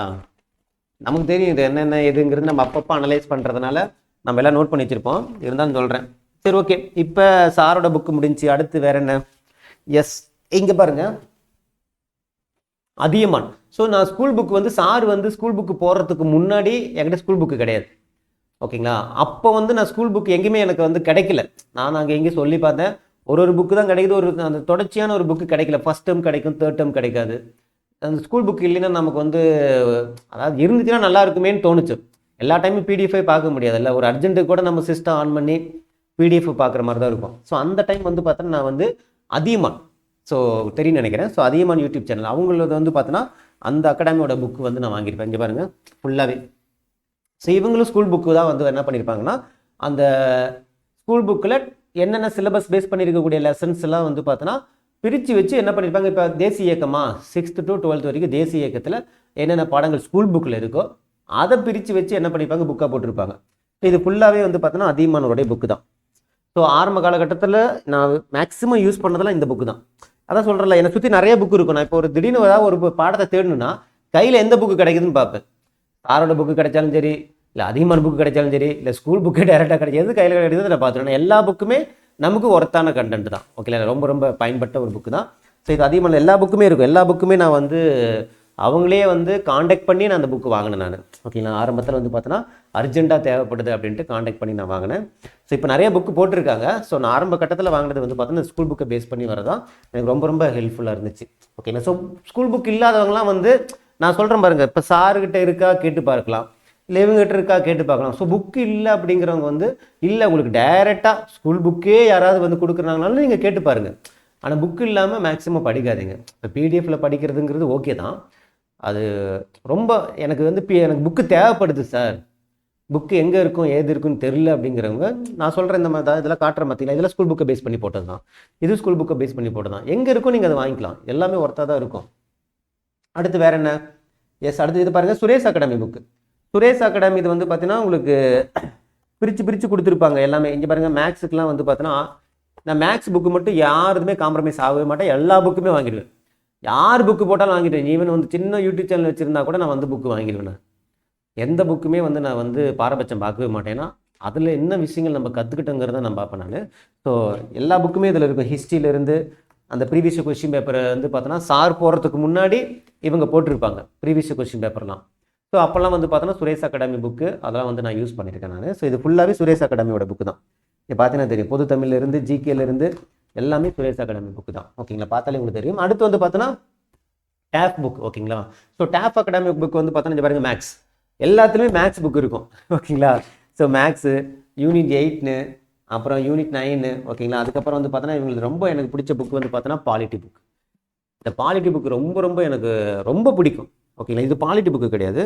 நமக்கு தெரியும் இது என்னென்ன எதுங்கிறது நம்ம அப்பப்போ அனலைஸ் பண்ணுறதுனால நம்ம எல்லாம் நோட் பண்ணி வச்சுருப்போம். இருந்தாலும் சொல்கிறேன். சரி, ஓகே, இப்போ சாரோட புக்கு முடிஞ்சு அடுத்து வேற என்ன? எஸ், இங்கே பாருங்கள், அதியமான். ஸோ நான் ஸ்கூல் புக் வந்து சார் வந்து ஸ்கூல் புக்கு போடுறதுக்கு முன்னாடி என்கிட்ட ஸ்கூல் புக்கு கிடையாது. ஓகேங்களா, அப்போ வந்து நான் ஸ்கூல் புக் எங்கேயுமே எனக்கு வந்து கிடைக்கல. நான் அங்கே எங்கேயும் சொல்லி பார்த்தேன், ஒரு புக்கு தான் கிடைக்குது, அந்த தொடர்ச்சியான ஒரு புக்கு கிடைக்கல. ஃபஸ்ட் டேர்ம் கிடைக்கும், தேர்ட் டேர்ம் கிடைக்காது. அந்த ஸ்கூல் புக் இல்லைன்னா நமக்கு வந்து அதாவது இருந்துச்சுன்னா நல்லா இருக்குமேன்னு தோணுச்சு. எல்லா டைமும் பிடிஎஃபே பார்க்க முடியாதுல்ல, ஒரு அர்ஜென்ட்டுக்கு கூட நம்ம சிஸ்டம் ஆன் பண்ணி பிடிஎஃப் பார்க்குற மாதிரி தான் இருக்கும். ஸோ அந்த டைம் வந்து பார்த்தோன்னா நான் வந்து அதியமான், ஸோ தெரியும் நினைக்கிறேன், ஸோ அதியமான் யூடியூப் சேனல் அவங்களது வந்து பார்த்தோன்னா அந்த அகாடமியோட புக்கு வந்து நான் வாங்கியிருப்பேன். இங்கே பாருங்கள் ஃபுல்லாகவே. ஸோ இவங்களும் ஸ்கூல் புக்கு தான் வந்து என்ன பண்ணியிருப்பாங்கன்னா, அந்த ஸ்கூல் புக்கில் என்னென்ன சிலபஸ் பேஸ் பண்ணியிருக்கக்கூடிய லெசன்ஸ் எல்லாம் வந்து பார்த்தோன்னா பிரித்து வச்சு என்ன பண்ணியிருப்பாங்க. இப்போ தேசிய இயக்கமா 6th to 12th வரைக்கும் தேசிய இயக்கத்தில் என்னென்ன பாடங்கள் ஸ்கூல் புக்கில் இருக்கோ அதை பிரித்து வச்சு என்ன பண்ணியிருப்பாங்க, புக்காக போட்டிருப்பாங்க. இது ஃபுல்லாகவே வந்து பார்த்தோன்னா அதியமானோடைய புக்கு தான். ஸோ ஆரம்ப காலகட்டத்தில் நான் மேக்ஸிமம் யூஸ் பண்ணதெல்லாம் இந்த புக்கு தான். அதான் சொல்கிறேன்ல, என்னை சுற்றி நிறைய புக்கு இருக்கும். நான் இப்போ ஒரு திடீர்னு ஏதாவது ஒரு பாடத்தை தேடணும்னா கையில் எந்த புக்கு கிடைக்குதுன்னு பார்ப்பேன். சாரோட புக்கு கிடைச்சாலும் சரி, இல்லை அதிகமான புக்கு கிடைச்சாலும் சரி, இல்லை ஸ்கூல் புக்கே டேரெக்டாக கிடைக்கிறது கையில் கிடைக்கிறது நான் பார்த்துருவேன். எல்லா புக்குமே நமக்கு ஒர்த்தான கண்டென்ட் தான். ஓகேங்களா, ரொம்ப ரொம்ப பயன்பட்ட ஒரு புக்கு தான். ஸோ இது அதிகமாக எல்லா புக்குமே இருக்கும். எல்லா புக்குமே நான் வந்து அவங்களே வந்து காண்டாக்ட் பண்ணி நான் அந்த புக்கு வாங்கினேன் நான். ஓகேங்களா, ஆரம்பத்தில் வந்து பார்த்தோன்னா அர்ஜென்ட்டாக தேவைப்படுது அப்படின்ட்டு காண்டாக்ட் பண்ணி நான் வாங்கினேன். ஸோ இப்போ நிறைய புக்கு போட்டிருக்காங்க. ஸோ நான் ஆரம்ப கட்டத்தில் வாங்கினது வந்து பார்த்தோன்னா ஸ்கூல் புக்கை பேஸ் பண்ணி வரதான் எனக்கு ரொம்ப ரொம்ப ஹெல்ப்ஃபுல்லாக இருந்துச்சு. ஓகேங்களா, ஸோ ஸ்கூல் புக் இல்லாதவங்களாம் வந்து நான் சொல்கிறேன் பாருங்கள், இப்போ சாருக்கிட்ட இருக்கா கேட்டு பார்க்கலாம், இல்லை இவங்ககிட்ட இருக்கா கேட்டு பார்க்கலாம். ஸோ புக்கு இல்லை அப்படிங்கிறவங்க வந்து இல்லை உங்களுக்கு டைரெக்டாக ஸ்கூல் புக்கே யாராவது வந்து கொடுக்குறாங்கனாலும் நீங்கள் கேட்டு பாருங்கள். ஆனால் புக்கு இல்லாமல் மேக்ஸிமம் படிக்காதீங்க. இப்போ பிடிஎஃப்பில் படிக்கிறதுங்கிறது ஓகே தான், அது ரொம்ப எனக்கு வந்து எனக்கு புக்கு தேவைப்படுது சார், புக்கு எங்கே இருக்கும் ஏது இருக்குன்னு தெரில அப்படிங்கிறவங்க நான் சொல்கிறேன் இந்த மாதிரி தான் இதெல்லாம் காட்டுற மத்தியில் இதெல்லாம் ஸ்கூல் புக்கை பேஸ் பண்ணி போட்டது தான், இது ஸ்கூல் புக்கை பேஸ் பண்ணி போட்டது தான். எங்கே இருக்கும் நீங்கள் அதை வாங்கிக்கலாம், எல்லாமே ஒர்த்தாக தான் இருக்கும். அடுத்து வேறு என்ன, அடுத்து இது பாருங்கள், Suresh academy book. Suresh academy இது வந்து பார்த்தீங்கன்னா உங்களுக்கு பிரித்து கொடுத்துருப்பாங்க எல்லாமே. இங்கே பாருங்கள், மேக்ஸுக்கெலாம் வந்து பார்த்தீங்கன்னா நான் மேக்ஸ் புக்கு மட்டும் யாருமே காம்ப்ரமைஸ் ஆகவே மாட்டேன், எல்லா புக்குமே வாங்கிடுவேன். யார் புக்கு போட்டாலும் வாங்கிடுவேன். ஈவன் வந்து சின்ன யூடியூப் சேனல் வச்சுருந்தா கூட நான் வந்து புக்கு வாங்கிடுவேன். நான் எந்த புக்குமே வந்து நான் வந்து பாரபட்சம் பார்க்கவே மாட்டேன்னா அதில் என்ன விஷயங்கள் நம்ம கற்றுக்கிட்டோங்கிறத நான் பார்ப்பேன் நான். ஸோ எல்லா புக்குமே இதில் இருக்கும். ஹிஸ்ட்ரியிலேருந்து அந்த ப்ரீவியஸ் கொஸ்டின் பேப்பரை வந்து பார்த்தோன்னா சார் போகிறதுக்கு முன்னாடி இவங்க போட்டிருப்பாங்க ப்ரீவியஸ் கொஸ்டின் பேப்பர்லாம். ஸோ அப்போல்லாம் வந்து பார்த்தோன்னா சுரேஷ் அகாடமி புக்கு அதெல்லாம் வந்து நான் யூஸ் பண்ணியிருக்கேன் நான். ஸோ இது ஃபுல்லாகவே சுரேஷ் அகாடமியோட புக்கு தான். இப்போ பார்த்தீங்கன்னா தெரியும், பொது தமிழ்லேருந்து ஜிகேலேருந்து எல்லாமே சுரேஷ் அகாடமி புக்கு தான். ஓகேங்களா, பார்த்தாலே உங்களுக்கு தெரியும். அடுத்து வந்து பார்த்தோன்னா டேப் புக். ஓகேங்களா, ஸோ டேப் அகாடமி புக் வந்து பார்த்தோன்னா பாருங்கள், மேக்ஸ் எல்லாத்துலேயுமே மேக்ஸ் புக் இருக்கும். ஓகேங்களா, ஸோ மேக்ஸு யூனிட் 8 அப்புறம் யூனிட் 9. ஓகேங்களா, அதுக்கப்புறம் வந்து பார்த்தோன்னா இவங்களுக்கு ரொம்ப எனக்கு பிடிச்ச புக் வந்து பார்த்தோன்னா பாலிட்டி புக். இந்த பாலிட்டி புக் ரொம்ப ரொம்ப எனக்கு ரொம்ப பிடிக்கும். ஓகேங்களா, இது பாலிட்டி புக்கு கிடையாது,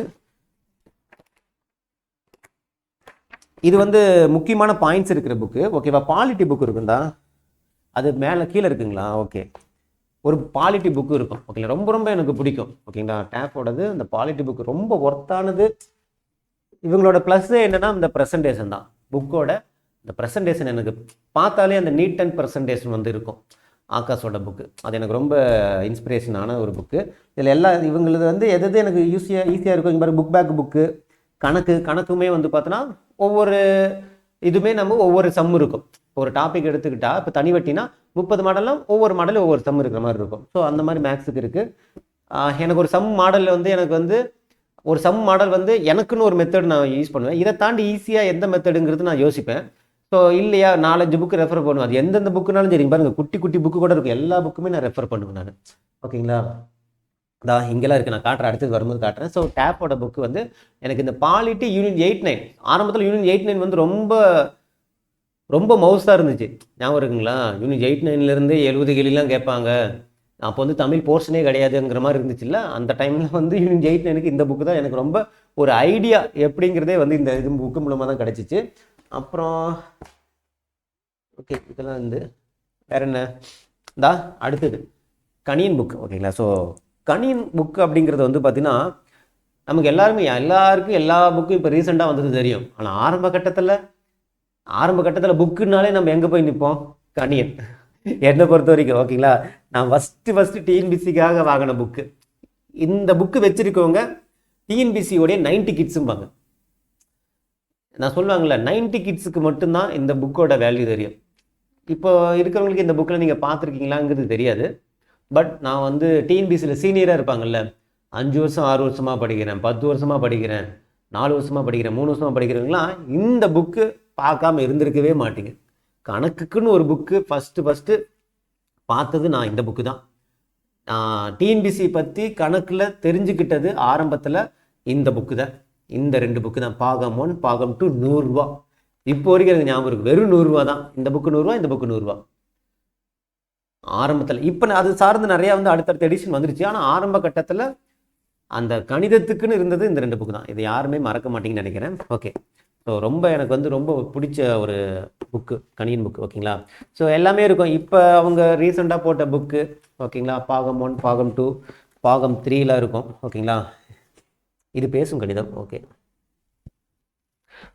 இது வந்து முக்கியமான பாயிண்ட்ஸ் இருக்கிற புக்கு. ஓகேவா, பாலிட்டி புக் இருக்குண்டா, அது மேலே கீழே இருக்குங்களா. ஓகே, ஒரு பாலிட்டி புக்கு இருக்கும். ஓகேங்களா, ரொம்ப ரொம்ப எனக்கு பிடிக்கும். ஓகேங்களா, டேப்போடது அந்த பாலிட்டி புக்கு ரொம்ப ஒர்த்தானது. இவங்களோட ப்ளஸ்ஸே என்னென்னா இந்த ப்ரெசன்டேஷன் தான். புக்கோட இந்த ப்ரெசன்டேஷன் எனக்கு பார்த்தாலே அந்த நீட் அண்ட் ப்ரெசன்டேஷன் வந்து இருக்கும். ஆகாஷோட புக்கு அது எனக்கு ரொம்ப இன்ஸ்பிரேஷனான ஒரு புக்கு. இதில் எல்லா இவங்களது வந்து எது எனக்கு ஈஸியாக இருக்கும். இங்கே பாரு, புக் பேக் புக்கு, கணக்குமே வந்து பார்த்தோன்னா ஒவ்வொரு இதுவுமே நம்ம ஒவ்வொரு சம் இருக்கும். ஒரு டாபிக் எடுத்துக்கிட்டால் இப்போ தனி வட்டினா 30 மாடல்லாம் ஒவ்வொரு மாடலும் ஒவ்வொரு சம் இருக்கிற மாதிரி இருக்கும். ஸோ அந்த மாதிரி மேக்ஸுக்கு இருக்குது. எனக்கு ஒரு சம் மாடலில் வந்து எனக்கு வந்து ஒரு சம் மாடல் வந்து எனக்குன்னு ஒரு மெத்தட் நான் யூஸ் பண்ணுவேன். இதை தாண்டி ஈஸியாக எந்த மெத்தடுங்கிறது நான் யோசிப்பேன். ஸோ இல்லையா 4-5 புக்கு ரெஃபர் பண்ணுவேன். அது எந்தெந்த புக்குனாலும் சரி, பாருங்கள் குட்டி குட்டி புக்கு கூட இருக்கும், எல்லா புக்குமே நான் ரெஃபர் பண்ணுவேன் நான். ஓகேங்களா, இங்கெல்லாம் இருக்குது, நான் காட்டுறேன், அடுத்தது வரும்போது காட்டுறேன். ஸோ டேப்போட புக்கு வந்து எனக்கு இந்த பாலிட்டி யூனிட் 8-9 ஆரம்பத்தில் யூனிட் 8-9 வந்து ரொம்ப ரொம்ப மவுஸாக இருந்துச்சு. ஞாபகம் இருக்குங்களா, யூனிட் 8-9லேருந்து 70 கேள்விலாம் கேட்பாங்க. அப்போ வந்து தமிழ் போர்ஷனே கிடையாதுங்கிற மாதிரி இருந்துச்சுல்ல. அந்த டைமில் வந்து யூனிட் 8-9க்கு இந்த புக்கு தான் எனக்கு ரொம்ப ஒரு ஐடியா எப்படிங்கிறதே வந்து இந்த இது புக்கு மூலமாக தான் கிடச்சிச்சு. அப்புறம் ஓகே, இதெல்லாம் வந்து வேறு என்ன அடுத்தது கணியன் புக். ஓகேங்களா, ஸோ கணியன் புக்கு அப்படிங்கிறது வந்து பார்த்திங்கன்னா நமக்கு எல்லாருக்கும் எல்லா புக்கும் இப்போ ரீசெண்டாக வந்தது தெரியும். ஆனால் ஆரம்ப கட்டத்தில் புக்குனாலே நம்ம எங்கே போய் நிற்போம், கணியன். என்னை பொறுத்த வரைக்கும். ஓகேங்களா, நான் ஃபஸ்ட்டு டிஎன்பிசிக்காக வாங்கின புக்கு இந்த புக்கு. வச்சுருக்கவங்க டிஎன்பிசியோடைய 90 கிட்ஸும்பாங்க. நான் சொல்லுவாங்கள்ல 90 கிட்ஸுக்கு மட்டும்தான் இந்த புக்கோட வேல்யூ தெரியும். இப்போ இருக்கிறவங்களுக்கு இந்த புக்கில் நீங்கள் பார்த்துருக்கீங்களாங்கிறது தெரியாது. பட் நான் வந்து டிஎன்பிசியில் சீனியராக இருப்பாங்கள்ல, 5 வருஷம் 6 வருஷமாக படிக்கிறேன், 10 வருஷமாக படிக்கிறேன், 4 வருஷமாக படிக்கிறேன், 3 வருஷமாக படிக்கிறவங்களாம் இந்த புக்கு பார்க்காம இருந்திருக்கவே மாட்டீங்க. கணக்குக்குன்னு ஒரு புக்கு ஃபஸ்ட்டு பார்த்தது நான் இந்த புக்கு தான். டிஎன்பிசி பற்றி கணக்கில் தெரிஞ்சுக்கிட்டது ஆரம்பத்தில் இந்த புக்கு தான். இந்த 2 புக்கு தான், பாகம் 1 பாகம் 2 100 ரூபா. இப்போ வரைக்கும் எனக்கு ஞாபகம் இருக்குது. வெறும் 100 ரூபா தான். இந்த புக்கு 100 ரூபா, இந்த புக்கு 100 ரூபா ஆரம்பத்தில். இப்போ அது சார்ந்து நிறையா வந்து அடுத்தடுத்த எடிஷன் வந்துருச்சு. ஆனால் ஆரம்ப கட்டத்தில் அந்த கணிதத்துக்குன்னு இருந்தது இந்த 2 புக்கு தான். இது யாருமே மறக்க மாட்டீங்கன்னு நினைக்கிறேன். ஓகே, ஸோ ரொம்ப எனக்கு வந்து ரொம்ப பிடிச்ச ஒரு புக்கு கணியன் புக்கு. ஓகேங்களா, ஸோ எல்லாமே இருக்கும். இப்போ அவங்க ரீசெண்டாக போட்ட புக்கு ஓகேங்களா, பாகம் 1 பாகம் 2 பாகம் 3ல இருக்கும். ஓகேங்களா, இது பேசும் கணிதம். ஓகே,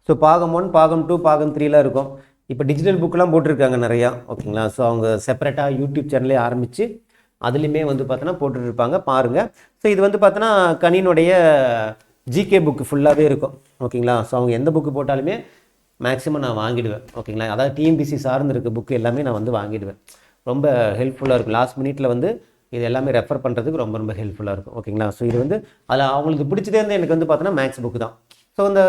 ஸோ பாகம் 1 பாகம் 2 பாகம் 3ல இருக்கும். இப்போ டிஜிட்டல் புக்கெலாம் போட்டிருக்காங்க நிறையா. ஓகேங்களா, ஸோ அவங்க செப்பரேட்டாக யூடியூப் சேனலே ஆரம்பித்து அதுலேயுமே வந்து பார்த்தோன்னா போட்டுருப்பாங்க, பாருங்கள். ஸோ இது வந்து பார்த்தோன்னா கணினுடைய ஜிகே புக்கு ஃபுல்லாகவே இருக்கும். ஓகேங்களா, ஸோ அவங்க எந்த புக்கு போட்டாலுமே மேக்ஸிமம் நான் வாங்கிடுவேன். ஓகேங்களா, அதாவது டிஎன்பிசி சார்ந்து இருக்க புக்கு எல்லாமே நான் வந்து வாங்கிடுவேன். ரொம்ப ஹெல்ப்ஃபுல்லாக இருக்கும். லாஸ்ட் மினிட்ல வந்து இது எல்லாமே ரெஃபர் பண்ணுறதுக்கு ரொம்ப ரொம்ப ஹெல்ப்ஃபுல்லாக இருக்கும். ஓகேங்களா, ஸோ இது வந்து அதில் அவங்களுக்கு பிடிச்சதே வந்து எனக்கு வந்து பார்த்தோன்னா மேக்ஸ் புக்கு தான். ஸோ இந்த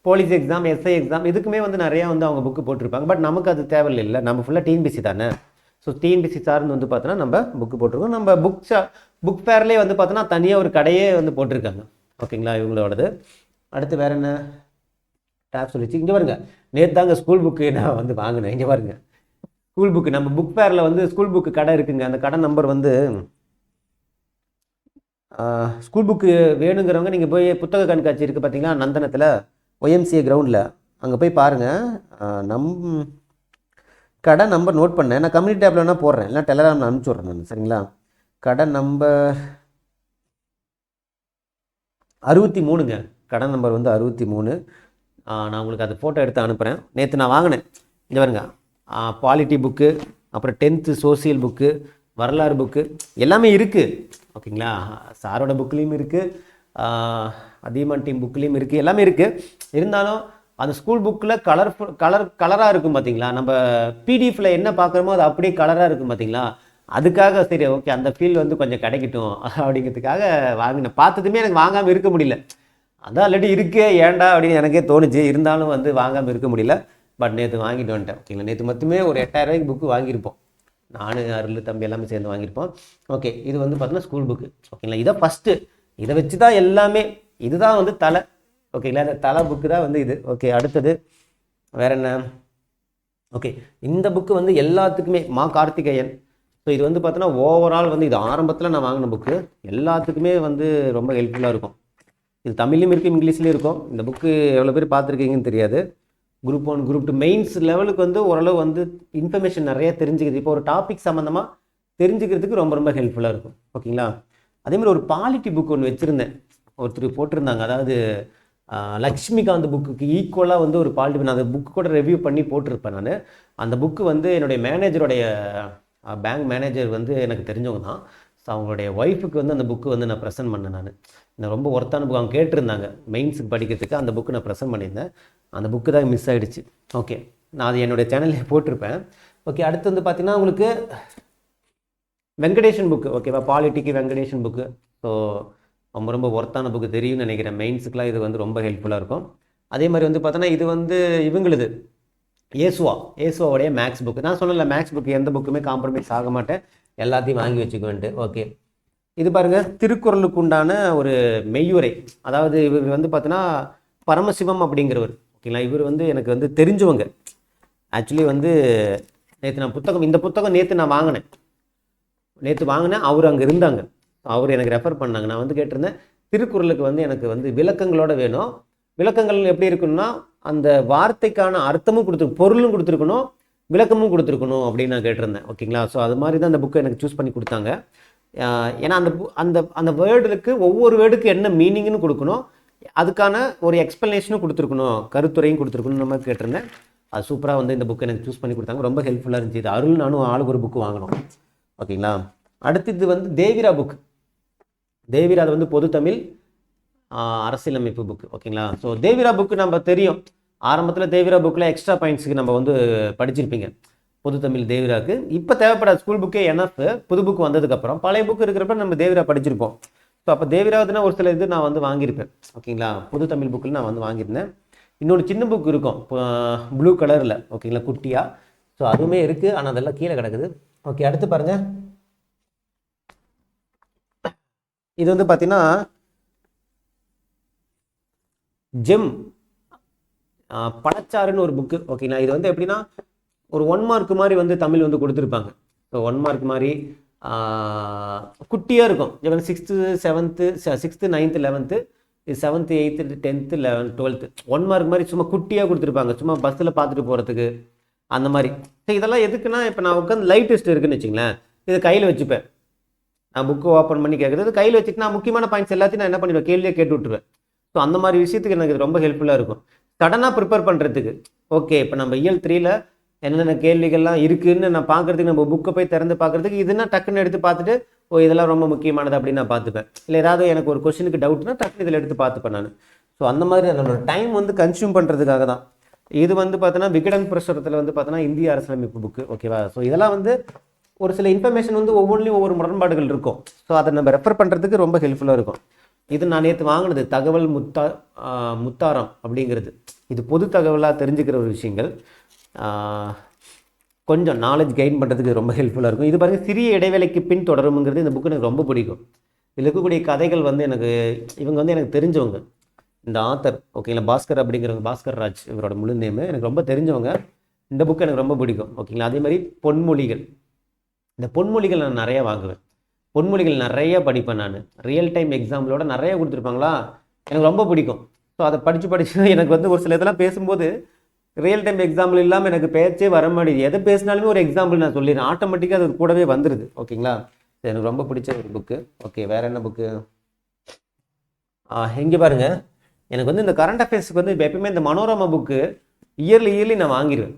போலீஸ் எக்ஸாம், எஸ்ஐ எக்ஸாம் இதுக்குமே வந்து நிறையா வந்து அவங்க புக்கு போட்டிருப்பாங்க. பட் நமக்கு அது தேவையில்லை, நம்ம ஃபுல்லாக டிஎன்பிசி தானே. ஸோ டிஎன்பிசி சார்ந்து வந்து பார்த்தோன்னா நம்ம புக்கு போட்டிருக்கோம். நம்ம புக் ஃபேர்லேயே வந்து பார்த்தோன்னா தனியாக ஒரு கடையே வந்து போட்டிருக்காங்க. ஓகேங்களா, இவங்களோடது. அடுத்து வேறு என்ன டேப் சொல்லிச்சு. இங்கே பாருங்க, நேற்று தாங்க ஸ்கூல் புக்கு நான் வந்து வாங்கினேன். இங்கே பாருங்க, ஸ்கூல் புக்கு நம்ம புக் ஃபேரில் வந்து ஸ்கூல் புக்கு கடை இருக்குங்க. அந்த கடை நம்பர் வந்து ஸ்கூல் புக்கு வேணுங்கிறவங்க நீங்கள் போய் புத்தக கண்காட்சி இருக்குது பார்த்தீங்களா, நந்தனத்தில் ஒய்எம்சிஏ கிரவுண்டில், அங்கே போய் பாருங்கள். கடை நம்பர் நோட் பண்ணேன். நான் கம்யூனிட்டி டேப்பில் வேணால் போடுறேன், இல்லை டெலகிராமில் அனுப்பிச்சி விட்றேன் நான். சரிங்களா, கடை நம்பர் 63ங்க. கடை நம்பர் வந்து 63. நான் உங்களுக்கு அது ஃபோட்டோ எடுத்து அனுப்புகிறேன். நேற்று நான் வாங்கினேன். இங்கே பாருங்க, பாலிட்டி புக்கு, அப்புறம் 10th சோசியல் புக்கு, வரலாறு புக்கு எல்லாமே இருக்குது. ஓகேங்களா, சாரோட புக்லேயும் இருக்குது, அதிகமான டீம் புக்லேயும் இருக்குது, எல்லாமே இருக்குது. இருந்தாலும் அந்த ஸ்கூல் புக்கில் கலராக இருக்கும் பார்த்தீங்களா. நம்ம பிடிஎஃப்பில் என்ன பார்க்குறோமோ அது அப்படியே கலராக இருக்கும் பார்த்தீங்களா. அதுக்காக சரி ஓகே அந்த ஃபீல் வந்து கொஞ்சம் கிடைக்கட்டும் அப்படிங்கிறதுக்காக வாங்கினேன். பார்த்ததுமே எனக்கு வாங்காமல் இருக்க முடியல. அதான் ஆல்ரெடி இருக்கே ஏன்டா அப்படின்னு எனக்கே தோணுச்சு. இருந்தாலும் வந்து வாங்காமல் இருக்க முடியல. பட் நேற்று வாங்கிட்டு வந்துட்டேன். ஓகேங்களா, நேற்று மொத்தமே ஒரு 8000 ரூபாய்க்கு புக்கு வாங்கியிருப்போம். நான் அருள் தம்பி எல்லாமே சேர்ந்து வாங்கியிருப்போம். ஓகே, இது வந்து பார்த்தீங்கன்னா ஸ்கூல் புக்கு. ஓகேங்களா, இதை ஃபஸ்ட்டு இதை வச்சு தான் எல்லாமே. இதுதான் வந்து தலை. ஓகேங்களா, இந்த தலை புக்கு தான் வந்து இது. ஓகே, அடுத்தது வேற என்ன. ஓகே, இந்த புக்கு வந்து எல்லாத்துக்குமே மா கார்த்திகேயன். ஸோ இது வந்து பார்த்தோன்னா ஓவரால் வந்து இது ஆரம்பத்தில் நான் வாங்கின புக்கு எல்லாத்துக்குமே வந்து ரொம்ப ஹெல்ப்ஃபுல்லாக இருக்கும். இது தமிழ்லையும் இருக்குது, இங்கிலீஷ்லேயும் இருக்கும். இந்த புக்கு எவ்வளோ பேர் பார்த்துருக்கீங்கன்னு தெரியாது. குரூப் 1 குரூப் 2 மெயின்ஸ் லெவலுக்கு வந்து ஓரளவு வந்து இன்ஃபர்மேஷன் நிறைய தெரிஞ்சுக்குது. இப்போ ஒரு டாபிக் சம்மந்தமாக தெரிஞ்சுக்கிறதுக்கு ரொம்ப ரொம்ப ஹெல்ப்ஃபுல்லாக இருக்கும். ஓகேங்களா, அதேமாதிரி ஒரு பாலிட்டி புக் ஒன்று வச்சுருந்தேன், ஒருத்தர் போட்டிருந்தாங்க. அதாவது லக்ஷ்மிகாந்த் புக்குக்கு ஈக்குவலாக வந்து ஒரு பாலிட்டி. நான் அந்த புக்கு கூட ரிவ்யூ பண்ணி போட்டிருப்பேன் நான். அந்த புக்கு வந்து என்னுடைய மேனேஜருடைய பேங்க் மேனேஜர் வந்து எனக்கு தெரிஞ்சவங்க தான். ஸோ அவங்களுடைய ஒய்ஃபுக்கு வந்து அந்த புக்கு வந்து நான் ப்ரெசென்ட் பண்ணேன். நான் ரொம்ப ஒர்த்தான புக் அவங்க கேட்டிருந்தாங்க மெயின்ஸுக்கு படிக்கிறதுக்கு. அந்த புக்கு நான் ப்ரெசென்ட் பண்ணியிருந்தேன். அந்த புக்கு தான் மிஸ் ஆகிடுச்சு. ஓகே, நான் அது என்னுடைய சேனல்லே போட்டிருப்பேன். ஓகே, அடுத்து வந்து பார்த்தீங்கன்னா உங்களுக்கு வெங்கடேஷன் புக்கு. ஓகேவா, பாலிட்டிக்கு வெங்கடேஷன் புக்கு. ஸோ ரொம்ப ரொம்ப ஒர்த்தான புக்கு, தெரியும்னு நினைக்கிறேன். மெயின்ஸுக்கெலாம் இது வந்து ரொம்ப ஹெல்ப்ஃபுல்லாக இருக்கும். அதே மாதிரி வந்து பார்த்தோன்னா இது வந்து இவங்களுது ஏசுவாவுடைய மேக்ஸ் புக்கு. நான் சொன்னல மேக்ஸ் புக்கு எந்த புக்குமே காம்ப்ரமைஸ் ஆக மாட்டேன், எல்லாத்தையும் வாங்கி வச்சுக்குவேன்ட்டு. ஓகே, இது பாருங்கள், திருக்குறளுக்கு உண்டான ஒரு மெய்யுரை. அதாவது இவர் வந்து பார்த்தோன்னா பரமசிவம் அப்படிங்கிறவர். ஓகேங்களா, இவர் வந்து எனக்கு வந்து தெரிஞ்சவங்க. ஆக்சுவலி வந்து நேற்று நான் இந்த புத்தகம் நேற்று நான் வாங்கினேன். அவர் அங்கே இருந்தாங்க, அவர் எனக்கு ரெஃபர் பண்ணாங்க. நான் வந்து கேட்டிருந்தேன், திருக்குறளுக்கு வந்து எனக்கு வந்து விளக்கங்களோட வேணும். விளக்கங்கள் எப்படி இருக்குன்னா அந்த வார்த்தைக்கான அர்த்தமும் பொருளும் கொடுத்துருக்கணும், விளக்கமும் கொடுத்துருக்கணும் அப்படின்னு நான் கேட்டிருந்தேன். ஓகேங்களா, ஸோ அது மாதிரி தான் அந்த புக்கை எனக்கு சூஸ் பண்ணி கொடுத்தாங்க. ஏன்னா அந்த வேர்டுக்கு ஒவ்வொரு வேர்டுக்கு என்ன மீனிங்னு கொடுக்கணும், அதுக்கான ஒரு எக்ஸ்ப்ளனேஷனும் கொடுத்துருக்கணும், கருத்துரையும் கொடுத்துருக்கணும் நம்ம கேட்டிருந்தேன். அது சூப்பராக வந்து இந்த புக்கை எனக்கு சூஸ் பண்ணி கொடுத்தாங்க. ரொம்ப ஹெல்ப்ஃபுல்லாக இருந்துச்சு. இது அருள் நானும் ஆளுக்கு ஒரு புக்கு வாங்கினோம். ஓகேங்களா, அடுத்து இது வந்து தேவிரா புக். தேவிரா அது வந்து பொது தமிழ் அரசியலமைப்பு புக்கு. ஓகேங்களா, ஸோ தேவிரா புக்கு நம்ம தெரியும். ஆரம்பத்தில் தேவிரா புக்கில் எக்ஸ்ட்ரா பாயிண்ட்ஸுக்கு நம்ம வந்து படிச்சிருப்பீங்க. பொது தமிழ் தேவிராக்கு இப்போ தேவைப்படாது, ஸ்கூல் புக்கே என்எஃப். புது புக்கு வந்ததுக்கப்புறம் பழைய புக்கு இருக்கிறப்ப நம்ம தேவிரா படிச்சிருப்போம். ஸோ அப்போ தேவிராவதுனா ஒரு சில இது நான் வந்து வாங்கியிருப்பேன். ஓகேங்களா, புது தமிழ் புக்கில் நான் வந்து வாங்கியிருந்தேன். இன்னொன்று சின்ன புக் இருக்கும் ப்ளூ கலரில். ஓகேங்களா, குட்டியாக. ஸோ அதுவுமே இருக்குது, ஆனால் அதெல்லாம் கீழே கிடக்குது. ஓகே, அடுத்து பாருங்கள். இது வந்து பார்த்தீங்கன்னா ஜெம் பழச்சாறுன்னு ஒரு புக்கு. ஓகேங்களா, இது வந்து எப்படின்னா ஒரு 1 மார்க் மாதிரி வந்து தமிழ் வந்து கொடுத்துருப்பாங்க. ஸோ 1 மார்க் மாதிரி குட்டியாக இருக்கும். இவன் 6th 7th 6th 9th 11th 7th 8th 10th 11th 12th 1 mark மாதிரி சும்மா குட்டியாக கொடுத்துருப்பாங்க, சும்மா பஸ்ஸில் பார்த்துட்டு போகிறதுக்கு அந்த மாதிரி. ஸோ இதெல்லாம் எதுக்குன்னா, இப்போ நான் உட்காந்து லைவ் டெஸ்ட் இருக்குன்னு வச்சுங்களேன், இதை கையில் வச்சுப்பேன். நான் புக்கு ஓப்பன் பண்ணி கேட்குறது கையில் வச்சுட்டு நான் முக்கியமான பாயிண்ட்ஸ் எல்லாத்தையும் நான் என்ன பண்ணிடுவேன், கேள்வியே கேட்டு விட்டுருவேன். ஸோ அந்த மாதிரி விஷயத்துக்கு எனக்கு இது ரொம்ப ஹெல்ப்ஃபுல்லாக இருக்கும், சடனாக ப்ரிப்பேர் பண்ணுறதுக்கு. ஓகே, இப்போ நம்ம இயல் 3ல் என்னென்ன கேள்விகள்லாம் இருக்குதுன்னு நான் பார்க்குறதுக்கு, நம்ம புக்கை போய் திறந்து பார்க்குறதுக்கு இதுனா டக்குன்னு எடுத்து பார்த்துட்டு, ஓ இதெல்லாம் ரொம்ப முக்கியமானது அப்படின்னு நான் பார்த்துப்பேன். இல்லை ஏதாவது எனக்கு ஒரு கொஸ்டினுக்கு டவுட்னா டக்குன்னு இதில் எடுத்து பார்த்துப்பேன் நான். ஸோ அந்த மாதிரி என்னோட டைம் வந்து கன்சியூம் பண்ணுறதுக்காக தான். இது வந்து பார்த்தோன்னா விகடன் பிரசுரத்தில் வந்து பார்த்தோன்னா இந்திய அரசியலமைப்பு புக்கு. ஓகேவா, ஸோ இதெல்லாம் வந்து ஒரு சில இன்ஃபர்மேஷன் வந்து ஒவ்வொன்றிலையும் ஒவ்வொரு முரண்பாடுகள் இருக்கும். ஸோ அதை நம்ம ரெஃபர் பண்ணுறதுக்கு ரொம்ப ஹெல்ப்ஃபுல்லாக இருக்கும். இது நான் நேற்று வாங்கினது தகவல் முத்தாரம் அப்படிங்கிறது. இது பொது தகவலாக தெரிஞ்சுக்கிற ஒரு விஷயங்கள், கொஞ்சம் நாலேஜ் கெயின் பண்ணுறதுக்கு ரொம்ப ஹெல்ப்ஃபுல்லாக இருக்கும். இது பாருங்கள், சிறிய இடைவேளைக்கு பின் தொடரும்ங்கிறது இந்த புக்கு எனக்கு ரொம்ப பிடிக்கும். இதில் இருக்கக்கூடிய கதைகள் வந்து எனக்கு, இவங்க வந்து எனக்கு தெரிஞ்சவங்க, இந்த ஆத்தர். ஓகேங்களா, பாஸ்கர் அப்படிங்கிறவங்க, பாஸ்கர் ராஜ் இவரோட முழு நேமு, எனக்கு ரொம்ப தெரிஞ்சவங்க. இந்த புக்கு எனக்கு ரொம்ப பிடிக்கும். ஓகேங்களா, அதே மாதிரி பொன்மொழிகள். இந்த பொன்மொழிகள் நான் நிறைய வாங்குவேன், பொன்மொழிகள் நிறைய படிப்பேன் நான். ரியல் டைம் எக்ஸாம்பிளோட நிறைய கொடுத்துருப்பாங்களா, எனக்கு ரொம்ப பிடிக்கும். ஸோ அதை படித்து எனக்கு வந்து ஒரு சில இதெல்லாம் பேசும்போது ரியல் டைம் எக்ஸாம்பிள் இல்லாமல் எனக்கு பேச்சே வர மாட்டேங்குது. எதை பேசினாலுமே ஒரு எக்ஸாம்பிள் நான் சொல்லிடுறேன், ஆட்டோமேட்டிக்காக அது கூடவே வந்துடுது. ஓகேங்களா, எனக்கு ரொம்ப பிடிச்ச ஒரு புக்கு. ஓகே, வேறு என்ன புக்கு? இங்கே பாருங்கள், எனக்கு வந்து இந்த கரண்ட் அஃபேர்ஸுக்கு வந்து இப்போ எப்பயுமே இந்த மனோரமா புக்கு இயர்லி நான் வாங்கிடுவேன்.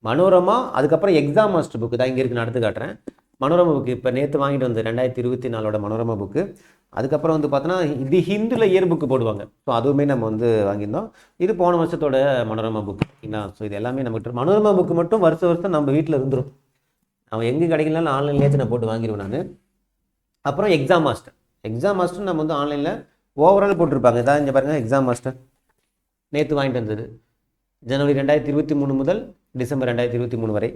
மனோரமா, அதுக்கப்புறம் எக்ஸாம் மாஸ்டர் புக்கு தான் இங்கே இருக்குது, நான் எடுத்து காட்டுறேன். மனோரமா புக்கு இப்போ நேற்று வாங்கிட்டு வந்து 2024 மனோரமா புக்கு. அதுக்கப்புறம் வந்து பார்த்தோன்னா இது ஹிந்துவில் இயர் புக்கு போடுவாங்க. ஸோ அதுவுமே நம்ம வந்து வாங்கியிருந்தோம். இது போன வருஷத்தோட மனோரமா புக். ஓகேங்களா, ஸோ இது எல்லாமே நம்மகிட்ட மனோரமா புக்கு மட்டும் வருஷம் நம்ம வீட்டில் இருந்துடும். அவன் எங்கே கிடைக்கலனாலும் ஆன்லைன்லேயே நான் போட்டு வாங்கிடுவேன் நான். அப்புறம் எக்ஸாம் மாஸ்டர் நம்ம வந்து ஆன்லைனில் ஓவரால் போட்டிருப்பாங்க. இதான் இங்கே பாருங்கள், எக்ஸாம் மாஸ்டர் நேற்று வாங்கிட்டு வந்தது, ஜனவரி 2023 முதல் டிசம்பர் 2023 வரை.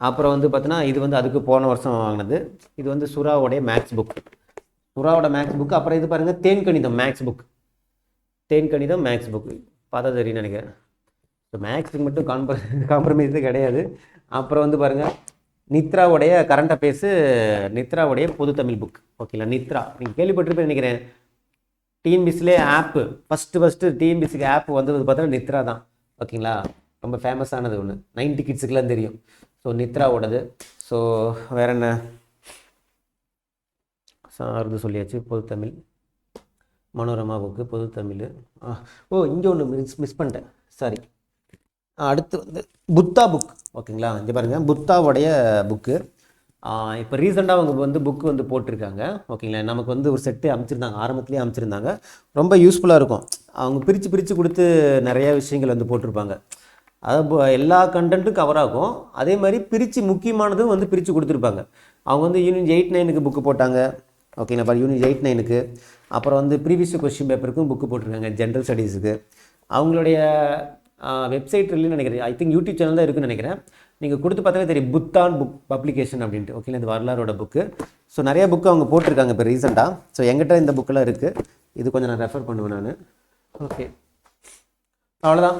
அப்புறம் வந்து பார்த்தோன்னா இது வந்து அதுக்கு போன வருஷம் வாங்கினது. இது வந்து சுறாவோடைய மேக்ஸ் புக், சுறாவோட மேக்ஸ் புக்கு. அப்புறம் இது பாருங்கள், தேன்கணிதம் மேக்ஸ் புக், தேன்கணிதம் மேக்ஸ் புக்கு பார்த்தா தெரியும்னு நினைக்கிறேன். ஸோ மேக்ஸுக்கு மட்டும் காம்ப்ரமைஸே கிடையாது. அப்புறம் வந்து பாருங்கள், நித்ராவுடைய கரண்ட் அஃபேர்ஸு, நித்ராவுடைய பொது தமிழ் புக். ஓகேங்களா, நித்ரா நீங்கள் கேள்விப்பட்டிருப்பேன் நினைக்கிறேன். டிஎன்பிசிலே ஆப்பு ஃபஸ்ட்டு டிஎன்பிசிக்கு ஆப் வந்தது பார்த்தோன்னா நித்ரா தான். ஓகேங்களா, ரொம்ப ஃபேமஸானது ஒன்று, 90 கிட்ஸுக்கெலாம் தெரியும். ஸோ நித்ராவோடது. ஸோ வேறு என்ன சார்ந்து சொல்லியாச்சு, பொது தமிழ் மனோரமா புக்கு, பொது தமிழ். இங்கே ஒன்று மிஸ் பண்ணிட்டேன், சாரி. அடுத்து வந்து புத்தா புக். ஓகேங்களா, இங்கே பாருங்கள், புத்தாவுடைய புக்கு. இப்போ ரீசெண்டாக அவங்க வந்து புக்கு வந்து போட்டிருக்காங்க. ஓகேங்களா, நமக்கு வந்து ஒரு செட்டு அமைச்சிருந்தாங்க, ஆரம்பத்துலேயே அமைச்சிருந்தாங்க. ரொம்ப யூஸ்ஃபுல்லாக இருக்கும். அவங்க பிரித்து கொடுத்து நிறைய விஷயங்கள் வந்து போட்டிருப்பாங்க. அதாவது எல்லா கண்டென்ட்டும் கவர் ஆகும். அதே மாதிரி பிரித்து முக்கியமானதும் வந்து பிரித்து கொடுத்துருப்பாங்க. அவங்க வந்து யூனிட் 8-9க்கு புக்கு போட்டாங்க. ஓகேங்களா, யூனிட் 8-9க்கு. அப்புறம் வந்து ப்ரீவியஸ் கொஸ்டின் பேப்பருக்கும் புக்கு போட்டிருக்காங்க, ஜென்ரல் ஸ்டடீஸுக்கு. அவங்களுடைய வெப்சைட் இல்லைன்னு நினைக்கிறேன், ஐ திங்க் யூடியூப் சேனல் தான் இருக்குன்னு நினைக்கிறேன். நீங்கள் கொடுத்து பார்த்தாலே தெரியும், புத்தான் புக் பப்ளிகேஷன் அப்படின்ட்டு. ஓகேங்களா, இந்த வரலாறோட புக்கு. ஸோ நிறைய புக்கு அவங்க போட்டிருக்காங்க இப்போ ரீசெண்டாக. ஸோ எங்கிட்ட இந்த புக்கெல்லாம் இருக்குது, இது கொஞ்சம் நான் ரெஃபர் பண்ணுவேன் நான். ஓகே, அவ்வளோதான்.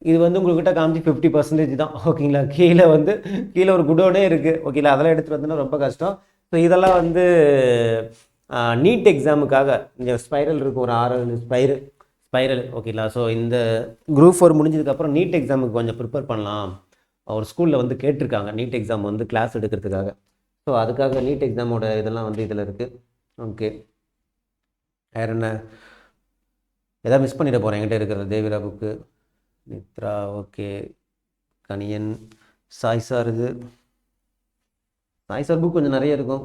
இது வந்து உங்கள்கிட்ட காமிச்சு 50% தான். ஓகேங்களா, கீழே ஒரு குடோனே இருக்குது. ஓகேங்களா, அதெல்லாம் எடுத்துகிட்டு வந்தோன்னா ரொம்ப கஷ்டம். ஸோ இதெல்லாம் வந்து நீட் எக்ஸாமுக்காக இங்கே ஸ்பைரல் இருக்குது, ஒரு 6 ஸ்பைரல். ஓகேங்களா, ஸோ இந்த குரூப் 4 முடிஞ்சதுக்கப்புறம் நீட் எக்ஸாமுக்கு கொஞ்சம் ப்ரிப்பேர் பண்ணலாம். ஒரு ஸ்கூலில் வந்து கேட்டிருக்காங்க நீட் எக்ஸாம் வந்து கிளாஸ் எடுக்கிறதுக்காக. ஸோ அதுக்காக நீட் எக்ஸாமோட இதெல்லாம் வந்து இதில் இருக்குது. ஓகே, வேறு என்ன எதாவது மிஸ் பண்ணிட போகிறேன் என்கிட்ட இருக்கிறது? தேவிரா புக்கு, நித்ரா, ஓகே, கணியன், சாய்சார். இது சாய்சார் புக் கொஞ்சம் நிறைய இருக்கும்.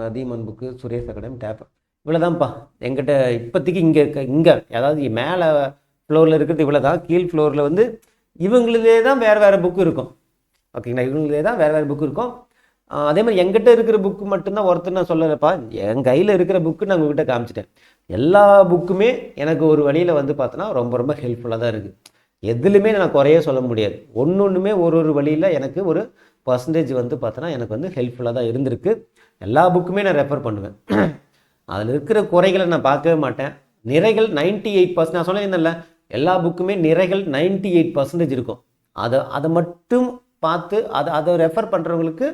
அதியமான் புக்கு, சுரேஷ் அகாடமி, டேப். இவ்வளோதான்ப்பா எங்கிட்ட இப்போதைக்கு. இங்கே அதாவது மேலே ஃப்ளோரில் இருக்கிறது இவ்வளோ தான். கீழ் ஃப்ளோரில் வந்து இவங்களே தான் வேறு புக்கு இருக்கும். ஓகேங்களா, இவங்களே தான் வேறு புக்கு இருக்கும். அதே மாதிரி எங்கிட்ட இருக்கிற புக்கு மட்டும்தான் ஒருத்தர் நான் சொல்லலைப்பா, என் கையில் இருக்கிற புக்கு நான் உங்ககிட்ட காமிச்சிட்டேன். எல்லா புக்குமே எனக்கு ஒரு வழியில் வந்து பார்த்தோன்னா ரொம்ப ஹெல்ப்ஃபுல்லாக தான் இருக்குது. எதுலையுமே நான் குறையே சொல்ல முடியாது. ஒன்றுமே ஒரு வழியில் எனக்கு ஒரு பர்சன்டேஜ் வந்து பார்த்தோன்னா எனக்கு வந்து ஹெல்ப்ஃபுல்லாக தான் இருந்திருக்கு. எல்லா புக்குமே நான் ரெஃபர் பண்ணுவேன். அதில் இருக்கிற குறைகளை நான் பார்க்கவே மாட்டேன். நிறைகள் 98% நான் சொல்லியிருந்தேன்ல, எல்லா புக்குமே நிறைகள் 98% இருக்கும். அதை மட்டும் பார்த்து அதை ரெஃபர் பண்ணுறவங்களுக்கு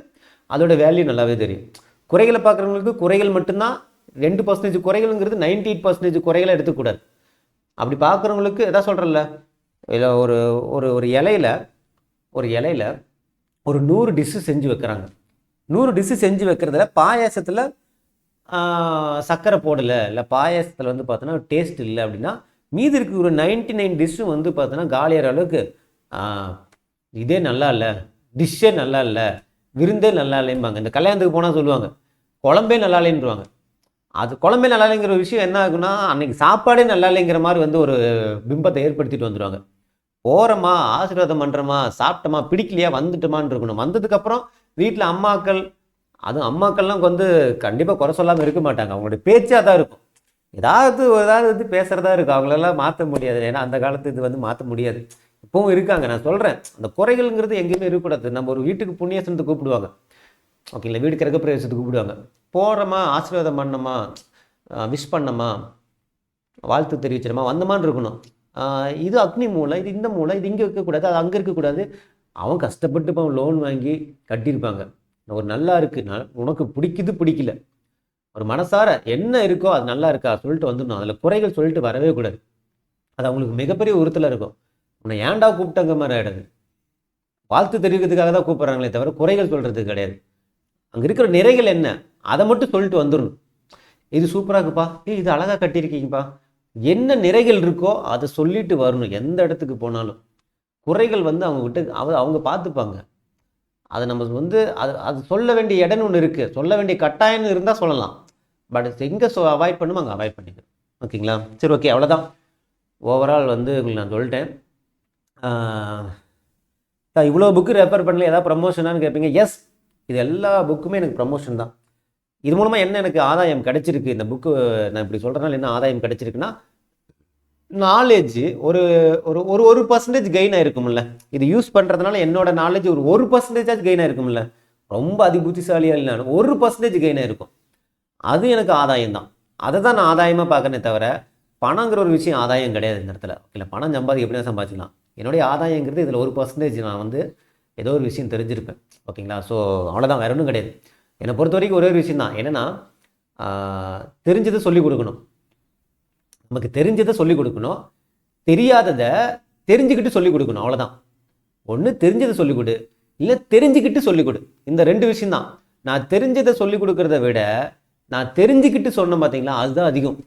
அதோட வேல்யூ நல்லாவே தெரியும். குறைகளை பார்க்குறவங்களுக்கு குறைகள் மட்டும்தான் 2% குறைகள்ங்கிறது 98% குறைகளை எடுத்துக்கூடாது. அப்படி பார்க்குறவங்களுக்கு எதாவது சொல்கிறல்ல, இல்லை ஒரு ஒரு ஒரு இலையில் ஒரு 100 டிஷ்ஷு செஞ்சு வைக்கிறாங்க. 100 டிஷ்ஷு செஞ்சு வைக்கிறதுல பாயாசத்தில் சர்க்கரை போடலை, இல்லை பாயாசத்தில் வந்து பார்த்தோன்னா டேஸ்ட் இல்லை அப்படின்னா, மீதி இருக்கிற ஒரு 99 டிஷ்ஷும் வந்து பார்த்தோன்னா காலியாகிற அளவுக்கு இதே நல்லா இல்லை, டிஷ்ஷே நல்லா இல்லை, விருந்தே நல்லா இல்லைம்பாங்க. இந்த கல்யாணத்துக்கு போனால் சொல்லுவாங்க குழம்பே நல்லா இல்லைன்றுவாங்க. அது குழம்பே நல்லா இல்லைங்கிற ஒரு விஷயம் என்ன ஆகுன்னா, அன்றைக்கி சாப்பாடே நல்லா இல்லைங்கிற மாதிரி வந்து ஒரு பிம்பத்தை ஏற்படுத்திட்டு வந்துடுவாங்க. போகிறோமா, ஆசீர்வாதம் பண்ணுறோமா, சாப்பிட்டோமா, பிடிக்கலையா, வந்துட்டோமான்னு இருக்கணும். வந்ததுக்கப்புறம் வீட்டில் அதுவும் அம்மாக்கள்லாம் வந்து கண்டிப்பாக குறை சொல்லாமல் இருக்க மாட்டாங்க. அவங்களுடைய பேச்சாக தான் இருக்கும். ஏதாவது வந்து பேசுகிறதா இருக்கும். அவங்களெல்லாம் மாற்ற முடியாது. ஏன்னா அந்த காலத்து இது வந்து மாற்ற முடியாது. இப்பவும் இருக்காங்க. நான் சொல்கிறேன், அந்த குறைகள்ங்கிறது எங்கேயுமே இருக்கக்கூடாது. நம்ம ஒரு வீட்டுக்கு புண்ணியசனத்தை கூப்பிடுவாங்க, ஓகேங்களா, வீடு கிரக பிரவேசத்துக்கு கூப்பிடுவாங்க. போகிறோமா, ஆசீர்வாதம் பண்ணோமா, விஷ் பண்ணோமா, வாழ்த்து தெரிவிச்சிடமா, வந்தமான்னு இருக்கணும். இது அக்னி மூலை, இது இந்த மூலை, இது இங்கே இருக்கக்கூடாது, அது அங்கே இருக்கக்கூடாது. அவன் கஷ்டப்பட்டு இப்போ லோன் வாங்கி கட்டியிருப்பாங்க. ஒரு நல்லா இருக்குது, உனக்கு பிடிக்கல, ஒரு மனசார என்ன இருக்கோ அது நல்லா இருக்கா சொல்லிட்டு வந்துடணும். அதில் குறைகள் சொல்லிட்டு வரவே கூடாது. அது அவங்களுக்கு மிகப்பெரிய உறுத்தலாக இருக்கும். உன்னை ஏன்டா கூப்பிட்டங்க மாதிரி ஆகிடுது. வாழ்த்து தெரிவிக்கிறதுக்காக தான் கூப்பிட்றாங்களே தவிர குறைகள் சொல்கிறது கிடையாது. அங்கே இருக்கிற நிறைகள் என்ன அதை மட்டும் சொல்லிட்டு வந்துடணும். இது சூப்பராக இருக்குப்பா, இது அழகாக கட்டியிருக்கீங்கப்பா, என்ன நிறைகள் இருக்கோ அதை சொல்லிட்டு வரணும். எந்த இடத்துக்கு போனாலும் குறைகள் வந்து அவங்க விட்டு அவங்க பார்த்துப்பாங்க. அதை நம்ம வந்து அது சொல்ல வேண்டிய இடம்னு ஒன்று இருக்குது, சொல்ல வேண்டிய கட்டாயம்னு இருந்தால் சொல்லலாம். பட் எங்கே அவாய்ட் பண்ணுமோ அங்கே அவாய்ட் பண்ணிக்கணும். ஓகேங்களா, சரி, ஓகே, அவ்வளோதான். ஓவரால் வந்து உங்களுக்கு நான் சொல்லிட்டேன். இவ்வளோ புக்கு ரெஃபர் பண்ணல, ஏதாவது ப்ரமோஷனானு கேட்பீங்க. எஸ், இது எல்லா புக்குமே எனக்கு ப்ரமோஷன் தான். இது மூலமாக என்ன எனக்கு ஆதாயம் கிடைச்சிருக்கு, இந்த புக்கு நான் இப்படி சொல்கிறதுனால என்ன ஆதாயம் கிடைச்சிருக்குன்னா, நாலேஜ் ஒரு ஒரு ஒரு பர்சன்டேஜ் கெயின் ஆயிருக்கும்ல. இது யூஸ் பண்ணுறதுனால என்னோட நாலேஜ் ஒரு 1% கெயின் ஆயிருக்கும்ல. ரொம்ப அதிபுத்திசாலியாக இல்லைனாலும் 1% கெயின் ஆயிருக்கும். அது எனக்கு ஆதாயம் தான். அதை தான் நான் ஆதாயமாக பார்க்கறேனே தவிர பணங்கிற ஒரு விஷயம் ஆதாயம் கிடையாது இந்த இடத்துல. இல்லை, பணம் எப்படின்னா சம்பாதிக்கலாம். என்னுடைய ஆதாயங்கிறது இதில் 1% நான் வந்து ஏதோ ஒரு விஷயம் தெரிஞ்சிருப்பேன். ஓகேங்களா, ஸோ அவ்வளோதான், வேற ஒன்றும் கிடையாது. என்னை பொறுத்த வரைக்கும் ஒரே ஒரு விஷயம் தான், என்னென்னா தெரிஞ்சதை சொல்லிக் கொடுக்கணும். நமக்கு தெரிஞ்சதை சொல்லிக் கொடுக்கணும், தெரியாததை தெரிஞ்சுக்கிட்டு சொல்லிக் கொடுக்கணும். அவ்வளோதான். ஒன்று தெரிஞ்சதை சொல்லிக் கொடு, இல்லை தெரிஞ்சுக்கிட்டு சொல்லிக் கொடு. இந்த 2 விஷயம்தான். நான் தெரிஞ்சதை சொல்லிக் கொடுக்கறத விட நான் தெரிஞ்சுக்கிட்டு சொன்னேன் பார்த்தீங்களா, அதுதான் அதிகம்.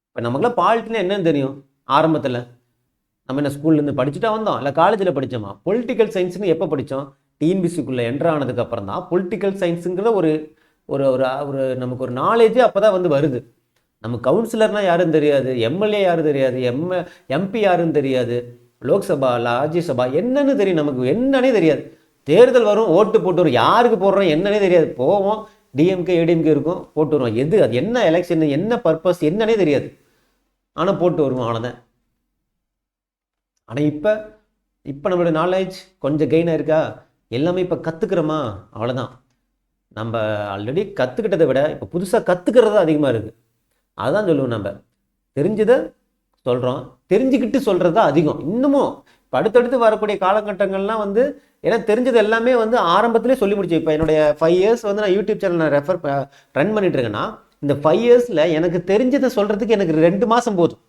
இப்போ நமக்குலாம் பாலிட்டினா என்னன்னு தெரியும். ஆரம்பத்தில் நம்ம என்ன ஸ்கூல்லேருந்து படிச்சுட்டா வந்தோம், இல்லை காலேஜில் படித்தோமா? பொலிட்டிக்கல் சயின்ஸ்னு எப்போ படித்தோம்? டிஎன்பிசிக்குள்ளே என்ட்ரு ஆனதுக்கு அப்புறம் தான் பொலிட்டிக்கல் சயின்ஸுங்கிற ஒரு ஒரு ஒரு நமக்கு ஒரு நாலேஜே அப்போ தான் வந்து வருது. நம்ம கவுன்சிலர்னால் யாரும் தெரியாது, எம்எல்ஏ யாரும் தெரியாது, எம்பி யாருன்னு தெரியாது, லோக்சபா ராஜ்யசபா என்னன்னு தெரியும், நமக்கு என்னன்னே தெரியாது. தேர்தல் வரும், ஓட்டு போட்டு வரும், யாருக்கு போடுறோம் என்னன்னே தெரியாது. போவோம், டிஎம்கே ஏடிஎம்கே இருக்கும், போட்டு வருவோம். எது அது என்ன எலெக்ஷன், என்ன பர்பஸ் என்னன்னே தெரியாது. ஆனால் போட்டு வருவோம், அவ்வளோதான். ஆனால் இப்போ நம்மளோட நாலேஜ் கொஞ்சம் கெயின் ஆயிருக்கா, எல்லாமே இப்போ கற்றுக்கிறோமா, அவ்வளோதான். நம்ம ஆல்ரெடி கற்றுக்கிட்டதை விட இப்போ புதுசாக கற்றுக்கிறது அதிகமாக இருக்குது. அதுதான் சொல்லுவோம். நம்ம தெரிஞ்சதை சொல்கிறோம், தெரிஞ்சுக்கிட்டு சொல்கிறது தான் அதிகம். இன்னமும் இப்போ அடுத்தடுத்து வரக்கூடிய காலகட்டங்கள்லாம் வந்து ஏன்னா தெரிஞ்சது எல்லாமே வந்து ஆரம்பத்திலே சொல்லி முடிச்சு. இப்போ என்னுடைய 5 இயர்ஸ் வந்து நான் யூடியூப் சேனல் நான் ரன் பண்ணிட்டு இருக்கேன்னா, இந்த 5 இயர்ஸில் எனக்கு தெரிஞ்சதை சொல்கிறதுக்கு எனக்கு 2 மாதம் போதும்.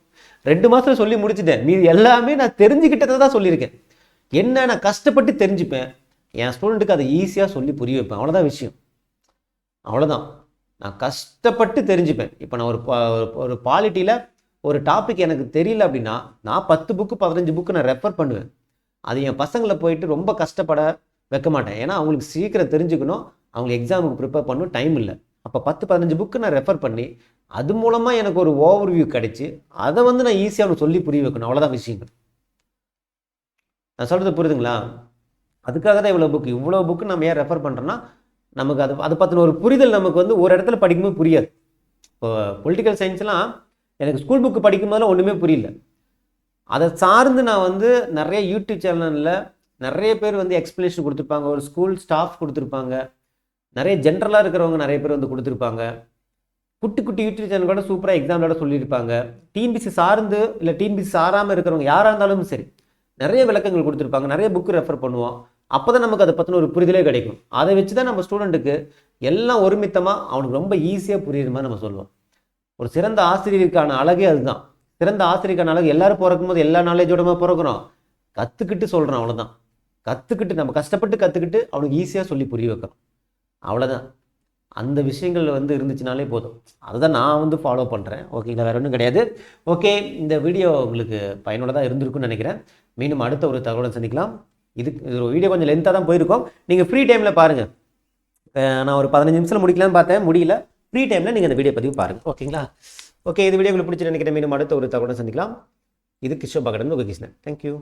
2 மாதத்தில் சொல்லி முடிச்சுட்டேன். மீது எல்லாமே நான் தெரிஞ்சுக்கிட்டதை தான் சொல்லியிருக்கேன். என்ன நான் கஷ்டப்பட்டு தெரிஞ்சுப்பேன், என் ஸ்டூடெண்ட்டுக்கு அதை ஈஸியாக சொல்லி புரிய வைப்பேன். அவ்வளோதான் விஷயம், அவ்வளோதான். நான் கஷ்டப்பட்டு தெரிஞ்சுப்பேன். இப்போ நான் ஒரு பாலிட்டியில் ஒரு டாபிக் எனக்கு தெரியல அப்படின்னா நான் 10 புக்கு 15 புக்கு நான் ரெஃபர் பண்ணுவேன். அது என் பசங்களை போயிட்டு ரொம்ப கஷ்டப்பட வைக்க மாட்டேன். ஏன்னா அவங்களுக்கு சீக்கிரம் தெரிஞ்சுக்கணும், அவங்களுக்கு எக்ஸாமுக்கு ப்ரிப்பேர் பண்ணணும், டைம் இல்லை. அப்போ 10-15 புக்கு நான் ரெஃபர் பண்ணி அது மூலமாக எனக்கு ஒரு ஓவர்வியூ கிடைச்சி அதை வந்து நான் ஈஸியாக அவனுக்கு சொல்லி புரிய வைக்கணும். அவ்வளோதான் விஷயங்கள். நான் சொல்கிறது புரியுதுங்களா? அதுக்காக தான் இவ்வளோ புக்கு நம்ம ஏன் ரெஃபர் பண்ணுறோன்னா, நமக்கு அது பற்றின ஒரு புரிதல் நமக்கு வந்து ஒரு இடத்துல படிக்கும்போது புரியாது. இப்போ பொலிட்டிக்கல் சயின்ஸ்லாம் எனக்கு ஸ்கூல் புக்கு படிக்கும்போதெல்லாம் ஒன்றுமே புரியல. அதை சார்ந்து நான் வந்து நிறைய யூடியூப் சேனலில் நிறைய பேர் வந்து எக்ஸ்ப்ளனேஷன் கொடுத்துருப்பாங்க, ஒரு ஸ்கூல் ஸ்டாஃப் கொடுத்துருப்பாங்க, நிறைய ஜென்ரலாக இருக்கிறவங்க நிறைய பேர் வந்து கொடுத்துருப்பாங்க, குட்டி குட்டி யூடியூப் சேனல் கூட சூப்பராக எக்ஸாம்பிளோட சொல்லியிருப்பாங்க. டிஎன்பிசி சார்ந்து இல்லை டிஎன்பிசி சாராமல் இருக்கிறவங்க யாராக இருந்தாலும் சரி நிறைய விளக்கங்கள் கொடுத்துருப்பாங்க, நிறைய புக்கு ரெஃபர் பண்ணுவோம். அப்போ தான் நமக்கு அதை பற்றின ஒரு புரிதலே கிடைக்கும். அதை வச்சு தான் நம்ம ஸ்டூடெண்ட்டுக்கு எல்லாம் ஒருமித்தமாக அவனுக்கு ரொம்ப ஈஸியாக புரியுற மாதிரி நம்ம சொல்லுவோம். ஒரு சிறந்த ஆசிரியருக்கான அழகே அதுதான். சிறந்த ஆசிரியருக்கான அழகு எல்லாரும் பிறக்கும் போது எல்லா நாலேஜோடமா பிறக்கிறோம், கற்றுக்கிட்டு சொல்கிறோம், அவ்வளோதான். கற்றுக்கிட்டு நம்ம கஷ்டப்பட்டு கற்றுக்கிட்டு அவனுக்கு ஈஸியாக சொல்லி புரிய வைக்கிறோம், அவ்வளோதான். அந்த விஷயங்கள் வந்து இருந்துச்சுனாலே போதும். அதுதான் நான் வந்து ஃபாலோ பண்ணுறேன். ஓகேங்களா, வேறு ஒன்றும் கிடையாது. ஓகே, இந்த வீடியோ உங்களுக்கு பயனுள்ளதாக இருந்திருக்குன்னு நினைக்கிறேன். மீண்டும் அடுத்த ஒரு தகவலை சந்திக்கலாம். இது வீடியோ கொஞ்சம் லென்த்தாக தான் போயிருக்கோம். நீங்கள் ஃப்ரீ டைமில் பாருங்கள். நான் ஒரு 15 நிமிஷத்தில் முடிக்கலான்னு பார்த்தேன், முடியல. ஃப்ரீ டைமில் நீங்கள் இந்த வீடியோ பதிவு பாருங்கள். ஓகேங்களா. ஓகே, இது வீடியோ உங்களுக்கு பிடிச்சி நினைக்கிறேன். மீண்டும் அடுத்த ஒரு தகவலை சந்திக்கலாம். இது கிஷோர் பாகடன், உங்கள் கிருஷ்ணன். தேங்க்யூ.